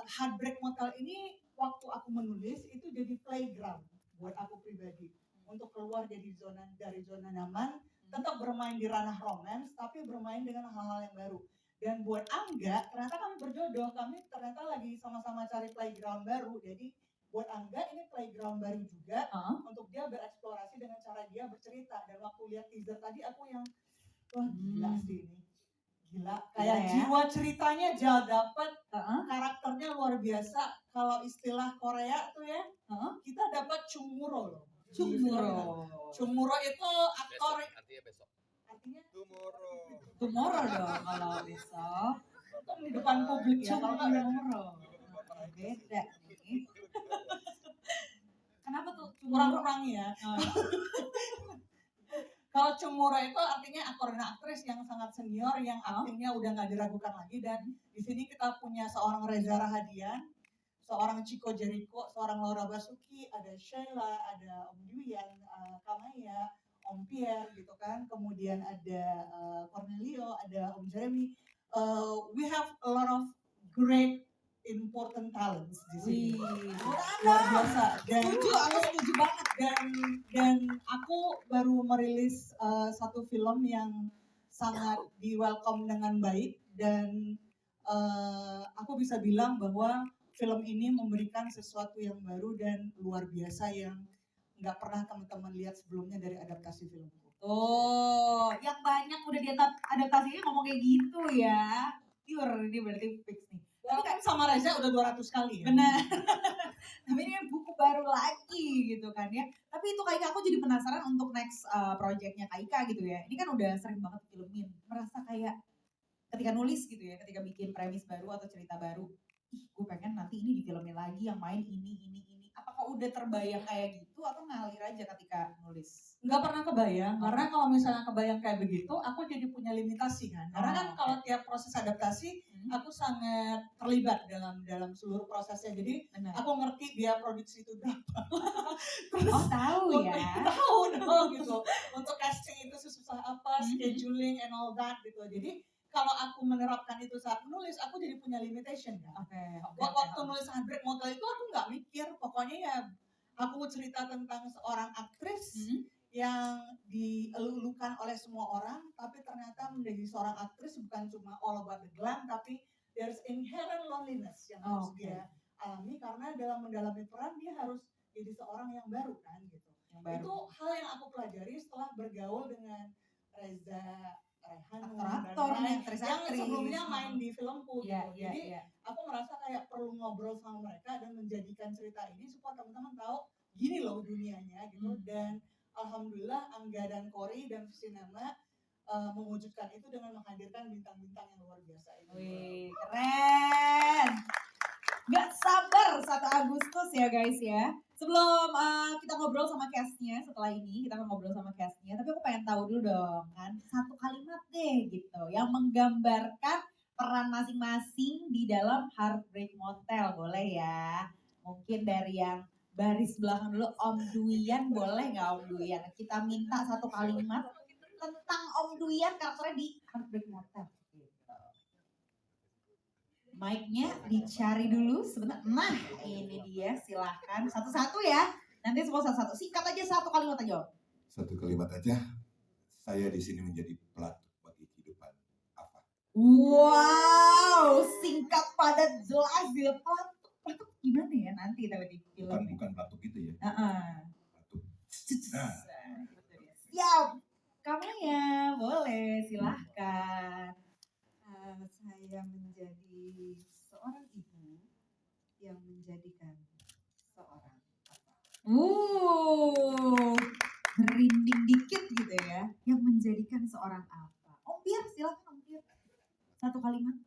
Heartbreak Motel ini waktu aku menulis itu jadi playground buat aku pribadi untuk keluar dari zona nyaman, tetap bermain di ranah romance tapi bermain dengan hal-hal yang baru. Dan buat Angga, ternyata kami berjodoh, kami ternyata lagi sama-sama cari playground baru. Jadi buat Angga ini playground baru juga untuk dia bereksplorasi dengan cara dia bercerita. Dan waktu lihat teaser tadi aku yang wah gila sih ini. Gila, kayak ya. Jiwa ceritanya jauh dapet, karakternya luar biasa. Kalau istilah Korea tuh ya, kita dapat Chungmuro loh. Chungmuro itu aktor. Artinya besok. Artinya Tomorrow dong kalau besok. Itu di depan publik ya, kalau nggak Tomorrow. Beda nih. Kenapa tuh kurang-kurang ya? Kalau Chungmuro itu artinya aktor dan aktris yang sangat senior, yang aktingnya udah nggak diragukan lagi. Dan di sini kita punya seorang Reza Rahadian, seorang Chico Jericho, seorang Laura Basuki, ada Sheila, ada Om Duyan, Kamaya, Om Pierre gitu kan, kemudian ada Cornelio, ada Om Jeremy. We have a lot of great important talents di sini. Luar biasa. Dan aku setuju banget. Dan aku baru merilis satu film yang sangat di welcome dengan baik, dan aku bisa bilang bahwa film ini memberikan sesuatu yang baru dan luar biasa yang nggak pernah teman-teman lihat sebelumnya dari adaptasi filmku. Oh, yang banyak udah adaptasinya ngomong kayak gitu ya. Pure, ini berarti fix nih. Tapi kan sama Reza udah 200 kali ya. Benar. Tapi ini buku baru lagi gitu kan ya. Tapi itu Kaika, aku jadi penasaran untuk next projectnya Kaika gitu ya. Ini kan udah sering banget filmin. Merasa kayak ketika nulis gitu ya, ketika bikin premis baru atau cerita baru, gue pengen nanti ini difilmin lagi, yang main ini. Apakah udah terbayang kayak gitu atau ngalir aja ketika nulis? Nggak pernah kebayang, karena kalau misalnya kebayang kayak begitu, aku jadi punya limitasi kan. Karena kan kalau tiap proses adaptasi, aku sangat terlibat dalam seluruh prosesnya. Jadi aku ngerti biaya produksi itu berapa. Terus, tahu ya? Tahu dong gitu. Untuk casting itu susah apa, scheduling and all that gitu. Jadi kalau aku menerapkan itu saat menulis, aku jadi punya limitation kan. Waktu nulis Heartbreak Motel itu aku nggak mikir, pokoknya ya aku cerita tentang seorang aktris yang dielulukan oleh semua orang, tapi ternyata menjadi seorang aktris bukan cuma all about the glam, tapi there's inherent loneliness yang harus dia alami, karena dalam mendalami peran dia harus jadi seorang yang baru kan gitu. Itu hal yang aku pelajari setelah bergaul dengan Reza, aktor yang sebelumnya main di filmku gitu. Jadi aku merasa kayak perlu ngobrol sama mereka dan menjadikan cerita ini supaya teman-teman tahu gini loh dunianya gitu. Dan alhamdulillah Angga dan Cory dan Cinema mewujudkan itu dengan menghadirkan bintang-bintang yang luar biasa ini. Wih, keren. Gak sabar 1 Agustus ya guys ya. Sebelum kita ngobrol sama castnya, setelah ini kita akan ngobrol sama castnya, tapi aku pengen tahu dulu dong kan, 1 kalimat deh gitu yang menggambarkan peran masing-masing di dalam Heartbreak Motel, boleh ya? Mungkin dari yang baris belakang dulu, Om Duyan, boleh nggak Om Duyan? Kita minta 1 kalimat tentang Om Duyan karakternya di Heartbreak Motel. Mic-nya dicari dulu sebentar. Nah, ini dia, silahkan satu-satu ya. Nanti semua satu-satu. Singkat aja 1 kalimat aja. 1 kalimat aja. Saya di sini menjadi pelatuk bagi kehidupan apa? Wow, singkat padat jelas ya. Pelatuk gimana ya nanti tapi di film. Bukan pelatuk gitu ya. Pelatuk. Nah. Siap. Kamu ya, boleh, silahkan. Saya menjadi seorang ibu yang menjadi menjadikan seorang apa? Om Pir, silakan Om Pir. Satu kalimat.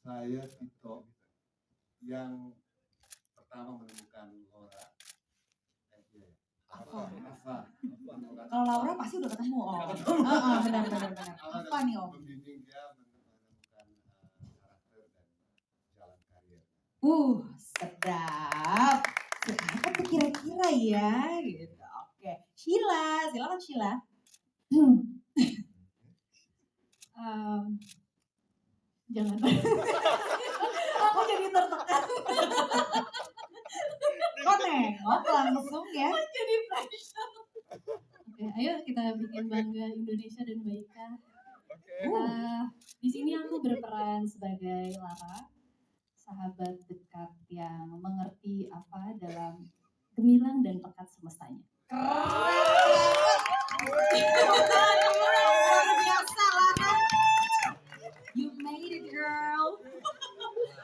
Saya Tito yang pertama menemukan Laura. Apa? Kalau Laura pasti udah ketemu Om. Benar. Apa nih Om? Membimbing dia menemukan karakter dan jalan karir. Sedap. Siapa tuh kira-kira ya? Gitu. Oke. Sheila, silakan Sheila. Jangan. Aku jadi tertekan. Kok nengok langsung ya? Jadi pressure. Oke, ayo kita bikin bangga Indonesia dan Baika. Di sini aku berperan sebagai Lara, sahabat dekat yang mengerti apa dalam gemilang dan pekat semestanya. Luar biasa Lara. You made it girl.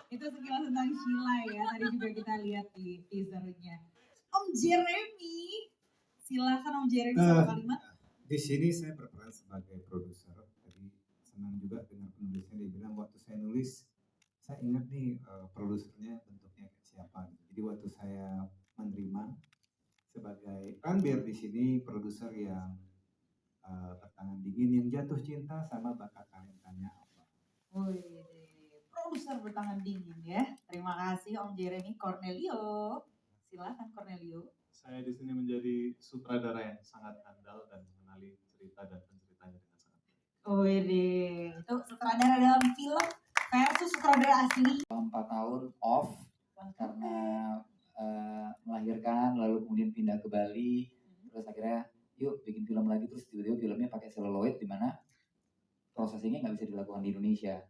Itu sekilas tentang Sheila ya. Tadi juga kita lihat di teasernya. Om Jeremy, silakan Om Jeremy satu kalimat. Di sini saya berperan sebagai produser. Jadi senang juga dengan penulisnya, dia bilang waktu saya nulis, saya ingat nih produsernya bentuknya kayak siapa. Jadi waktu saya menerima sebagai kan biar di sini produser yang bertangan dingin, yang jatuh cinta sama bakat kalian tanya apa. Produser bertangan dingin ya. Terima kasih Om Jeremy. Cornelio, silakan Cornelio. Saya di sini menjadi sutradara yang sangat andal dan mengenali cerita dan penceritanya dengan sangat baik. Itu sutradara dalam film versus sutradara asli. 4 tahun off karena melahirkan, lalu kemudian pindah ke Bali, terus akhirnya yuk bikin film lagi, terus tiba-tiba filmnya pakai seluloid di mana prosesnya nggak bisa dilakukan di Indonesia.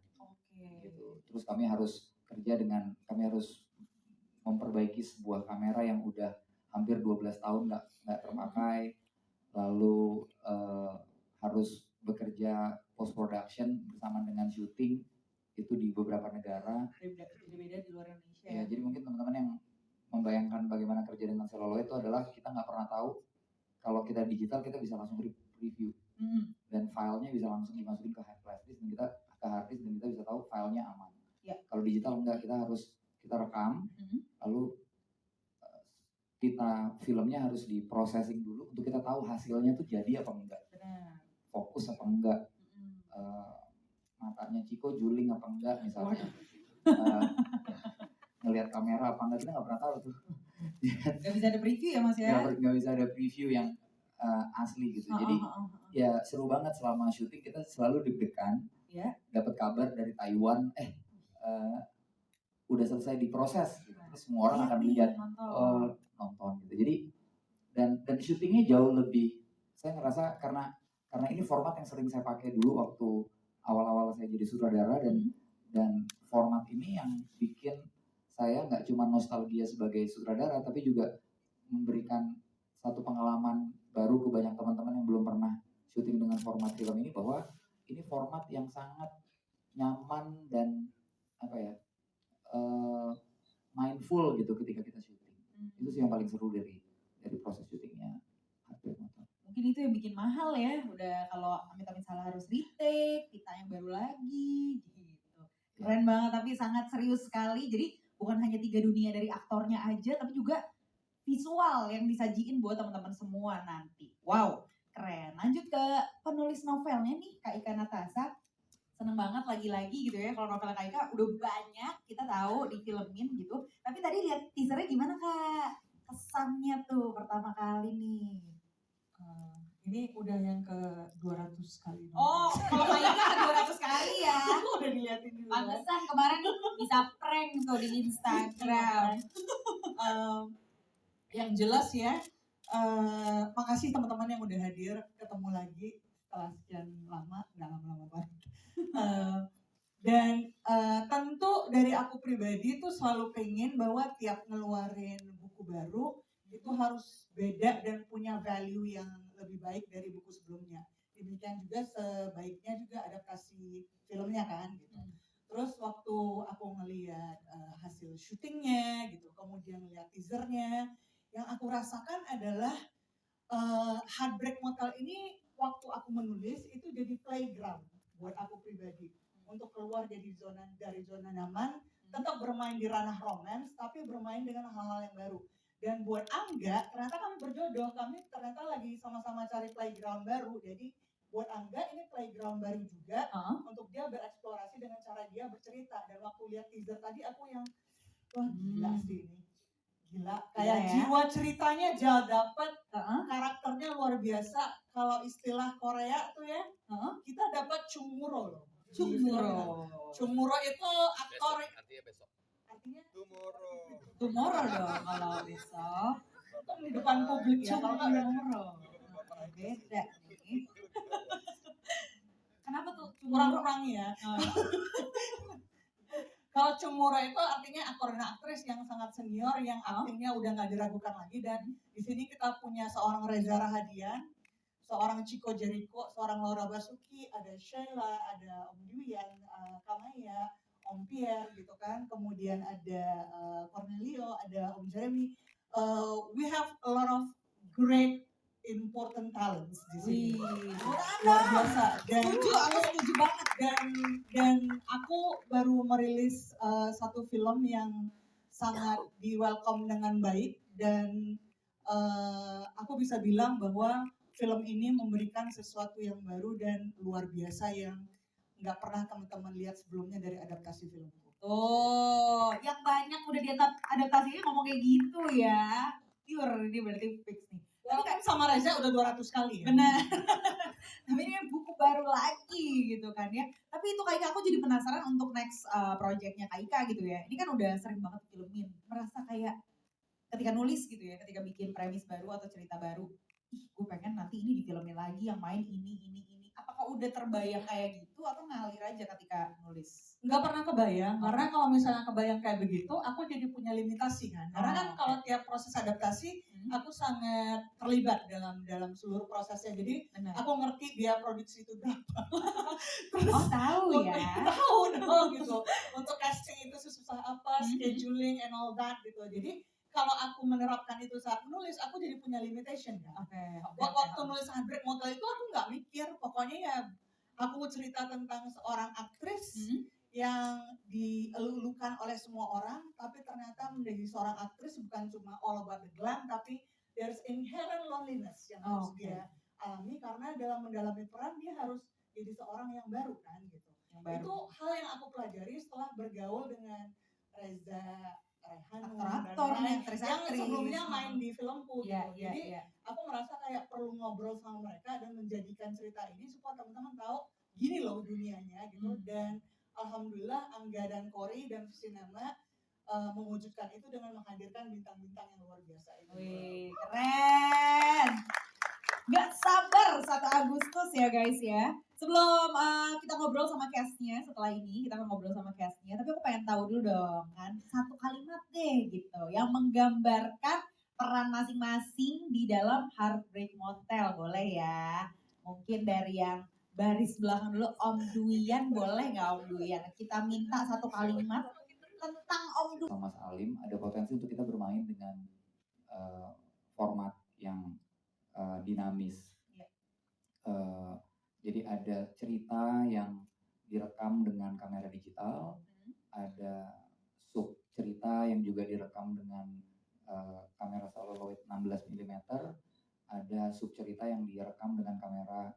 Gitu. Terus kami harus memperbaiki sebuah kamera yang udah hampir 12 tahun nggak terpakai, lalu harus bekerja post production bersama dengan syuting itu di beberapa negara. Berbeda di luar Indonesia. Ya, jadi mungkin teman-teman yang membayangkan bagaimana kerja dengan seluloid itu adalah kita nggak pernah tahu kalau kita digital kita bisa langsung review dan filenya bisa langsung dimasukin ke flash disk dan kita bisa tahu filenya aman. Kalau digital enggak, kita rekam, lalu filmnya harus diprocessing dulu untuk kita tahu hasilnya tuh jadi apa enggak, fokus apa enggak, matanya Ciko juling apa enggak misalnya, ngelihat kamera apa enggak, kita nggak pernah tahu tuh. Nggak bisa ada preview ya Mas ya? Nggak bisa ada preview yang asli gitu. Jadi ya seru banget selama syuting, kita selalu deg-degan. Dapat kabar dari Taiwan, udah selesai diproses, gitu. Terus semua orang akan lihat, nonton gitu. Jadi dan syutingnya jauh lebih, saya ngerasa karena ini format yang sering saya pakai dulu waktu awal-awal saya jadi sutradara, dan format ini yang bikin saya nggak cuma nostalgia sebagai sutradara, tapi juga memberikan satu pengalaman baru ke banyak teman-teman yang belum pernah syuting dengan format film ini, bahwa ini format yang sangat nyaman dan mindful gitu ketika kita syuting. Itu sih yang paling seru dari proses syutingnya. Mungkin itu yang bikin mahal ya. Udah kalau amit-amit salah harus retake, kita yang baru lagi gitu. Keren banget, tapi sangat serius sekali. Jadi bukan hanya 3 dunia dari aktornya aja, tapi juga visual yang disajiin buat teman-teman semua nanti. Wow, keren. Lanjut ke penulis novelnya nih, Kak Ika Natasha. Seneng banget lagi-lagi gitu ya, kalau novelnya Kak Ika udah banyak kita tahu difilmin gitu. Tapi tadi lihat teasernya gimana Kak? Kesannya tuh pertama kali nih. Ini udah yang ke 200 kali. Oh, kalau Kak Ika ke 200 kali ya. Udah diliatin dulu. Pantesan kemarin bisa prank tuh di Instagram. Yang jelas ya, makasih teman-teman yang udah hadir, ketemu lagi setelah sekian lama, nggak lama-lama banget. Dan tentu dari aku pribadi tuh selalu pengen bahwa tiap ngeluarin buku baru itu harus beda dan punya value yang lebih baik dari buku sebelumnya. Demikian juga sebaiknya juga adaptasi filmnya kan gitu. Terus waktu aku ngelihat hasil syutingnya gitu, kemudian lihat teasernya, yang aku rasakan adalah Heartbreak Motel ini waktu aku menulis itu jadi playground buat aku pribadi untuk keluar dari zona nyaman, tetap bermain di ranah romance tapi bermain dengan hal-hal yang baru. Dan buat Angga, ternyata kami berjodoh, kami ternyata lagi sama-sama cari playground baru. Jadi buat Angga ini playground baru juga untuk dia bereksplorasi dengan cara dia bercerita. Dan waktu lihat teaser tadi aku yang wah gila sih ini. Gila, kayak ya. jiwa ceritanya dapet, karakternya luar biasa. Kalau istilah Korea tuh ya, kita dapat Chungmuro loh. Chungmuro itu aktor. Artinya besok. Artinya Tomorrow dong kalau besok. Untung di depan publik ya, kalau nggak Tomorrow. Beda nih. Kenapa tuh kurang-kurang ya? Kalau Chungmuro itu artinya aktor dan aktris yang sangat senior, yang aktingnya udah nggak diragukan lagi. Dan di sini kita punya seorang Reza Rahadian, seorang Chico Jericho, seorang Laura Basuki, ada Sheila, ada Om Duyan, Kamaya, Om Pierre gitu kan. Kemudian ada Cornelio, ada Om Jeremy. We have a lot of great important talents di sini. Luar biasa. Dan aku setuju banget. Dan aku baru merilis satu film yang sangat di welcome dengan baik, dan aku bisa bilang bahwa film ini memberikan sesuatu yang baru dan luar biasa yang nggak pernah teman-teman lihat sebelumnya dari adaptasi filmku. Oh, yang banyak udah adaptasinya ngomong kayak gitu ya. Pure, ini berarti fix nih. Tapi kan sama Reza udah 200 kali ya. Benar. Tapi ini buku baru lagi gitu kan ya. Tapi itu kayak aku jadi penasaran untuk next projectnya Kak Ika gitu ya. Ini kan udah sering banget filmin. Merasa kayak ketika nulis gitu ya, ketika bikin premis baru atau cerita baru, ih gue pengen nanti ini difilmin lagi yang main ini. Apakah udah terbayang kayak gitu atau ngalir aja ketika nulis? Nggak pernah kebayang, karena kalau misalnya kebayang kayak begitu, aku jadi punya limitasi kan. Karena kan kalau tiap proses adaptasi, aku sangat terlibat dalam seluruh prosesnya. Jadi aku ngerti biaya produksi itu berapa. Terus, tahu ya? Tahu dong gitu. Untuk casting itu susah apa, scheduling and all that gitu. Jadi kalau aku menerapkan itu saat menulis, aku jadi punya limitation kan. Waktu nulis Heartbreak Motel itu aku nggak mikir, pokoknya ya aku cerita tentang seorang aktris yang dielulukan oleh semua orang, tapi ternyata menjadi seorang aktris bukan cuma all about the glam, tapi there's inherent loneliness yang harus dia alami, karena dalam mendalami peran dia harus jadi seorang yang baru kan gitu. Itu hal yang aku pelajari setelah bergaul dengan Reza, aktor yang sebelumnya main di filmku gitu. Jadi aku merasa kayak perlu ngobrol sama mereka dan menjadikan cerita ini supaya teman-teman tahu gini loh dunianya gitu. Dan alhamdulillah Angga dan Kori dan Cinema mewujudkan itu dengan menghadirkan bintang-bintang yang luar biasa itu. Wih, keren. Gak sabar 1 Agustus ya guys ya. Sebelum kita ngobrol sama castnya, setelah ini kita akan ngobrol sama castnya, tapi aku pengen tahu dulu dong kan, 1 kalimat deh gitu yang menggambarkan peran masing-masing di dalam Heartbreak Motel, boleh ya? Mungkin dari yang baris belakang dulu, Om Duyan, boleh nggak Om Duyan? Kita minta 1 kalimat tentang Om Duyan. Sama Mas Alim, ada potensi untuk kita bermain dengan format yang dinamis. Jadi ada cerita yang direkam dengan kamera digital, ada sub cerita yang juga direkam dengan kamera celluloid 16 mm, ada sub cerita yang direkam dengan kamera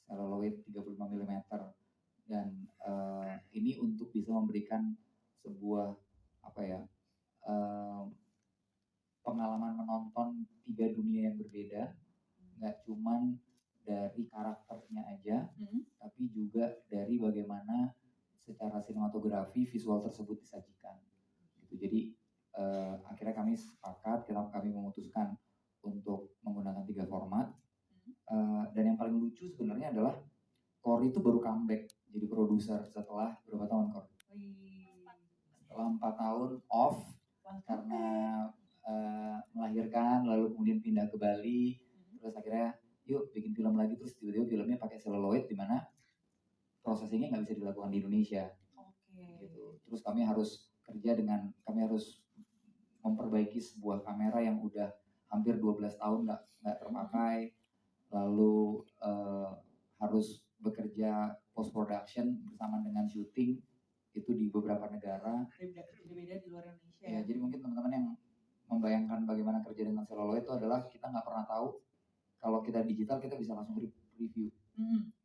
celluloid 35 mm, dan ini untuk bisa memberikan sebuah pengalaman menonton 3 dunia yang berbeda, nggak cuman dari karakternya aja, tapi juga dari bagaimana secara sinematografi visual tersebut disajikan. Gitu. Jadi akhirnya kami sepakat, kami memutuskan untuk menggunakan 3 format. Dan yang paling lucu sebenarnya adalah Kori itu baru comeback jadi produser setelah berapa tahun, Kori? Setelah 4 tahun off karena melahirkan, lalu kemudian pindah ke Bali, terus akhirnya yuk bikin film lagi, terus tiba-tiba filmnya pakai celluloid di mana prosesingnya nggak bisa dilakukan di Indonesia. Gitu. Terus kami harus memperbaiki sebuah kamera yang udah hampir 12 tahun nggak terpakai, lalu harus bekerja post production bersama dengan syuting itu di beberapa negara. Beda-beda di luar Indonesia. Ya, jadi mungkin teman-teman yang membayangkan bagaimana kerja dengan celluloid itu adalah kita nggak pernah tahu kalau kita digital kita bisa langsung review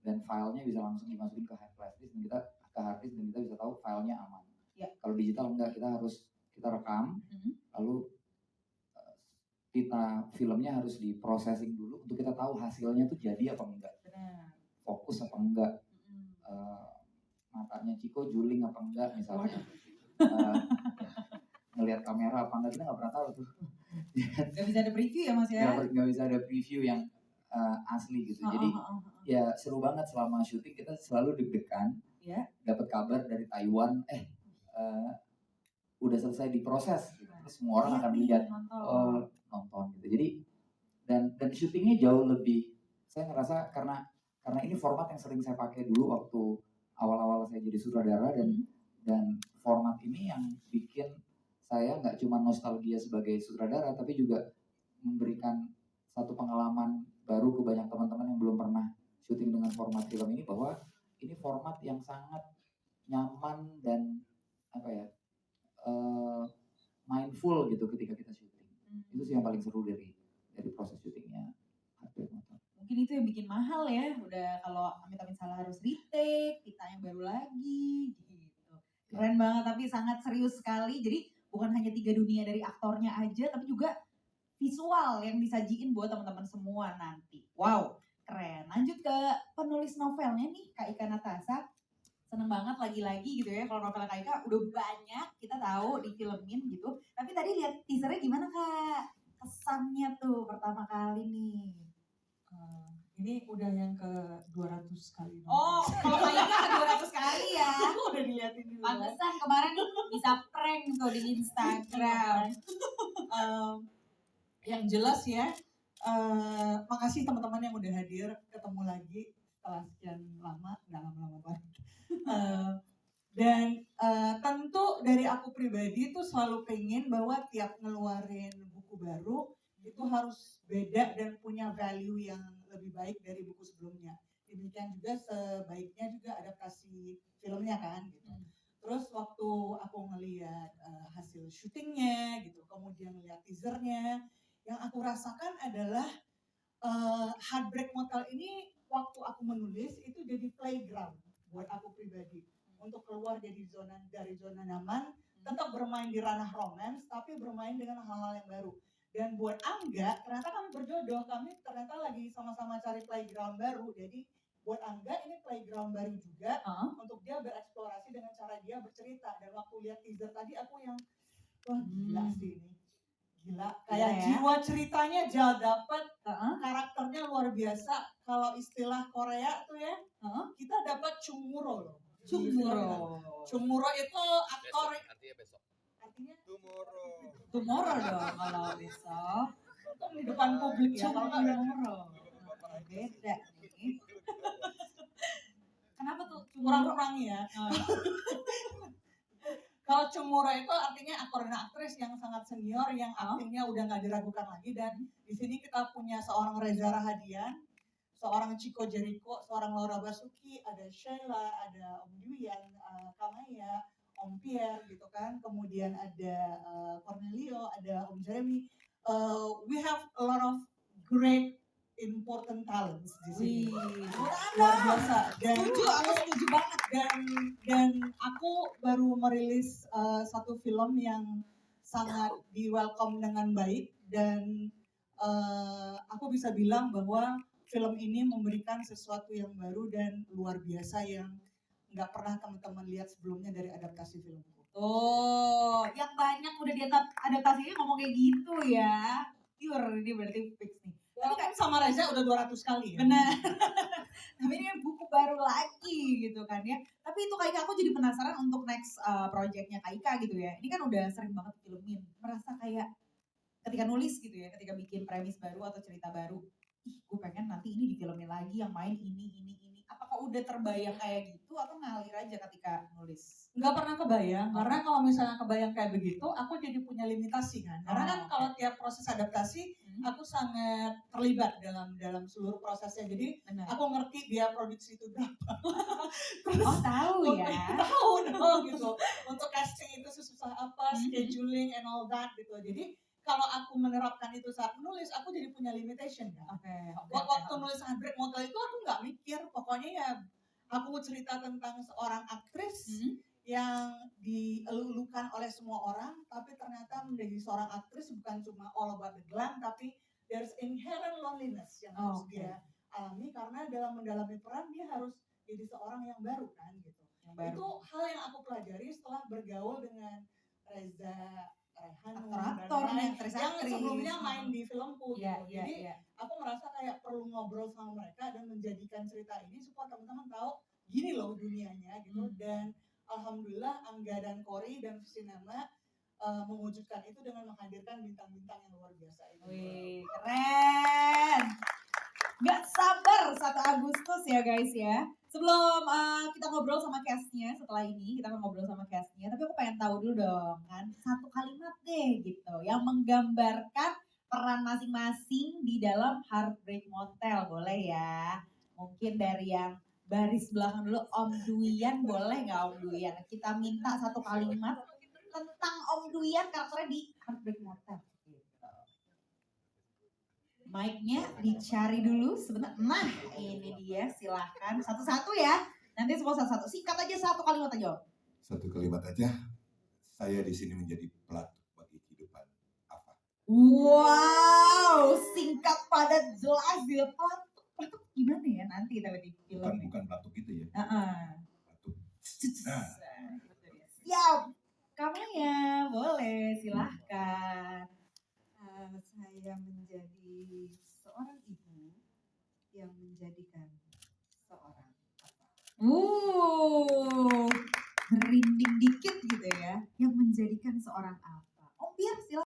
dan filenya bisa langsung dimasukin ke flash disk dan kita ke hard disk dan kita bisa tahu filenya aman. Ya. Kalau digital enggak, kita rekam lalu kita filmnya harus di processing dulu untuk kita tahu hasilnya tuh jadi apa enggak, fokus apa enggak, matanya Ciko juling apa enggak misalnya, ngelihat kamera apa enggak, kita nggak pernah tahu tuh. Gak bisa ada preview ya Mas ya? Nggak bisa ada preview yang asli gitu. Jadi ya seru banget selama syuting kita selalu deg-degan, dapat kabar dari Taiwan, udah selesai diproses, gitu. Terus semua orang akan lihat, nonton gitu. Jadi dan syutingnya jauh lebih, saya ngerasa karena ini format yang sering saya pakai dulu waktu awal-awal saya jadi sutradara dan format ini yang bikin saya nggak cuma nostalgia sebagai sutradara tapi juga memberikan satu pengalaman baru ke banyak teman-teman yang belum pernah syuting dengan format film ini, bahwa ini format yang sangat nyaman dan mindful gitu ketika kita syuting. Itu sih yang paling seru dari proses syutingnya. Mungkin itu yang bikin mahal ya, udah kalau amit-amit salah harus retake, kita yang baru lagi gitu. Keren banget, tapi sangat serius sekali. Jadi bukan hanya 3 dunia dari aktornya aja, tapi juga visual yang disajiin buat teman-teman semua nanti. Wow, keren. Lanjut ke penulis novelnya nih, Kak Ika Natasha. Seneng banget lagi-lagi gitu ya, kalau novelnya Kak Ika udah banyak kita tahu difilmin gitu. Tapi tadi lihat teasernya gimana Kak? Kesannya tuh pertama kali nih. Ini udah yang ke 200 kali. Oh, kalau Kak Ika ke 200 kali ya. Udah diliatin dulu. Pantesan kemarin bisa prank tuh di Instagram. Yang jelas ya, makasih teman-teman yang udah hadir, ketemu lagi setelah sekian lama, nggak lama-lama banget. Dan tentu dari aku pribadi tuh selalu pengen bahwa tiap ngeluarin buku baru itu harus beda dan punya value yang lebih baik dari buku sebelumnya. Demikian juga sebaiknya juga adaptasi filmnya kan gitu. Terus waktu aku ngelihat hasil syutingnya gitu, kemudian ngelihat teasernya, yang aku rasakan adalah Heartbreak Motel ini waktu aku menulis itu jadi playground buat aku pribadi untuk keluar dari zona nyaman, tetap bermain di ranah romance tapi bermain dengan hal-hal yang baru. Dan buat Angga, ternyata kami berjodoh, kami ternyata lagi sama-sama cari playground baru. Jadi buat Angga ini playground baru juga untuk dia bereksplorasi dengan cara dia bercerita. Dan waktu lihat teaser tadi aku yang wah gila sih ini. Gila, kayak jiwa ceritanya jauh dapet, karakternya luar biasa. Kalau istilah Korea tuh ya, kita dapat Chungmuro loh. Chungmuro itu aktor. Artinya besok. Artinya Tomorrow dong kalau besok. Itu di depan publik ya, kalau nggak Tomorrow. Beda nih. Kenapa tuh kurang-kurang ya? Kalau Chungmuro itu artinya aktor dan aktris yang sangat senior, yang aktingnya udah nggak diragukan lagi. Dan di sini kita punya seorang Reza Rahadian, seorang Chico Jericho, seorang Laura Basuki, ada Sheila, ada Om Duyan, Kamaya, Om Pierre gitu kan. Kemudian ada Cornelio, ada Om Jeremy. We have a lot of great important talents di sini. Luar biasa. Dan aku setuju banget. Dan aku baru merilis satu film yang sangat di welcome dengan baik, dan aku bisa bilang bahwa film ini memberikan sesuatu yang baru dan luar biasa yang nggak pernah teman-teman lihat sebelumnya dari adaptasi filmku. Oh, yang banyak udah adaptasinya ngomong kayak gitu ya. Pure, ini berarti fix nih. Tapi kan sama Reza udah 200 kali ya. Benar. Tapi ini buku baru lagi gitu kan ya. Tapi itu Kak Ika, aku jadi penasaran untuk next projectnya Kak Ika gitu ya. Ini kan udah sering banget filmin. Merasa kayak ketika nulis gitu ya, ketika bikin premis baru atau cerita baru, gue pengen nanti ini difilmin lagi, yang main ini. Apakah udah terbayang kayak gitu atau ngalir aja ketika nulis? Nggak pernah kebayang, karena kalau misalnya kebayang kayak begitu, aku jadi punya limitasi kan. Karena kan kalau tiap proses adaptasi, aku sangat terlibat dalam seluruh prosesnya. Jadi Benar. aku ngerti biaya produksi itu berapa. Oh tahu ya. Tahu dong gitu. Untuk casting itu sesusah apa, scheduling and all that gitu. Jadi kalau aku menerapkan itu saat menulis, aku jadi punya limitation kan. Waktu nulis Heartbreak Motel itu aku nggak mikir, pokoknya ya aku mau cerita tentang seorang aktris yang dielulukan oleh semua orang, tapi ternyata menjadi seorang aktris bukan cuma all about the glam, tapi there's inherent loneliness yang harus dia alami karena dalam mendalami peran dia harus jadi seorang yang baru kan gitu. Itu hal yang aku pelajari setelah bergaul dengan Reza, Hanum, aktor-aktor dan lain aktris-aktris. yang sebelumnya main di filmku gitu. Iya, Jadi iya. aku merasa kayak perlu ngobrol sama mereka dan menjadikan cerita ini supaya teman-teman tahu gini loh dunianya gitu. Dan alhamdulillah Angga dan Kori dan Sinema mewujudkan itu dengan menghadirkan bintang-bintang yang luar biasa itu. Wih, keren. Gak sabar 1 Agustus ya guys ya. Sebelum kita ngobrol sama castnya, setelah ini kita akan ngobrol sama castnya. Tapi aku pengen tahu dulu dong kan, 1 kalimat deh gitu yang menggambarkan peran masing-masing di dalam Heartbreak Motel, boleh ya? Mungkin dari yang baris belakang dulu, Om Duyan, boleh nggak Om Duyan? Kita minta 1 kalimat tentang Om Duyan karakternya di Heartbreak Motel. Mic-nya dicari dulu sebentar. Nah, ini dia, silahkan satu-satu ya. Nanti semua satu-satu. Singkat aja 1 kalimat aja. 1 kalimat aja. Saya di sini menjadi pelatuk bagi kehidupan Ava. Wow, singkat padat jelas dia. Pelatuk gimana ya nanti tapi di film. Bukan pelatuk gitu ya. Pelatuk. Nah. Siap. Kamu ya, boleh silahkan. Saya menjadi seorang ibu yang menjadikan seorang apa? Merinding dikit gitu ya. Yang menjadikan seorang apa? Om Biar silahkan.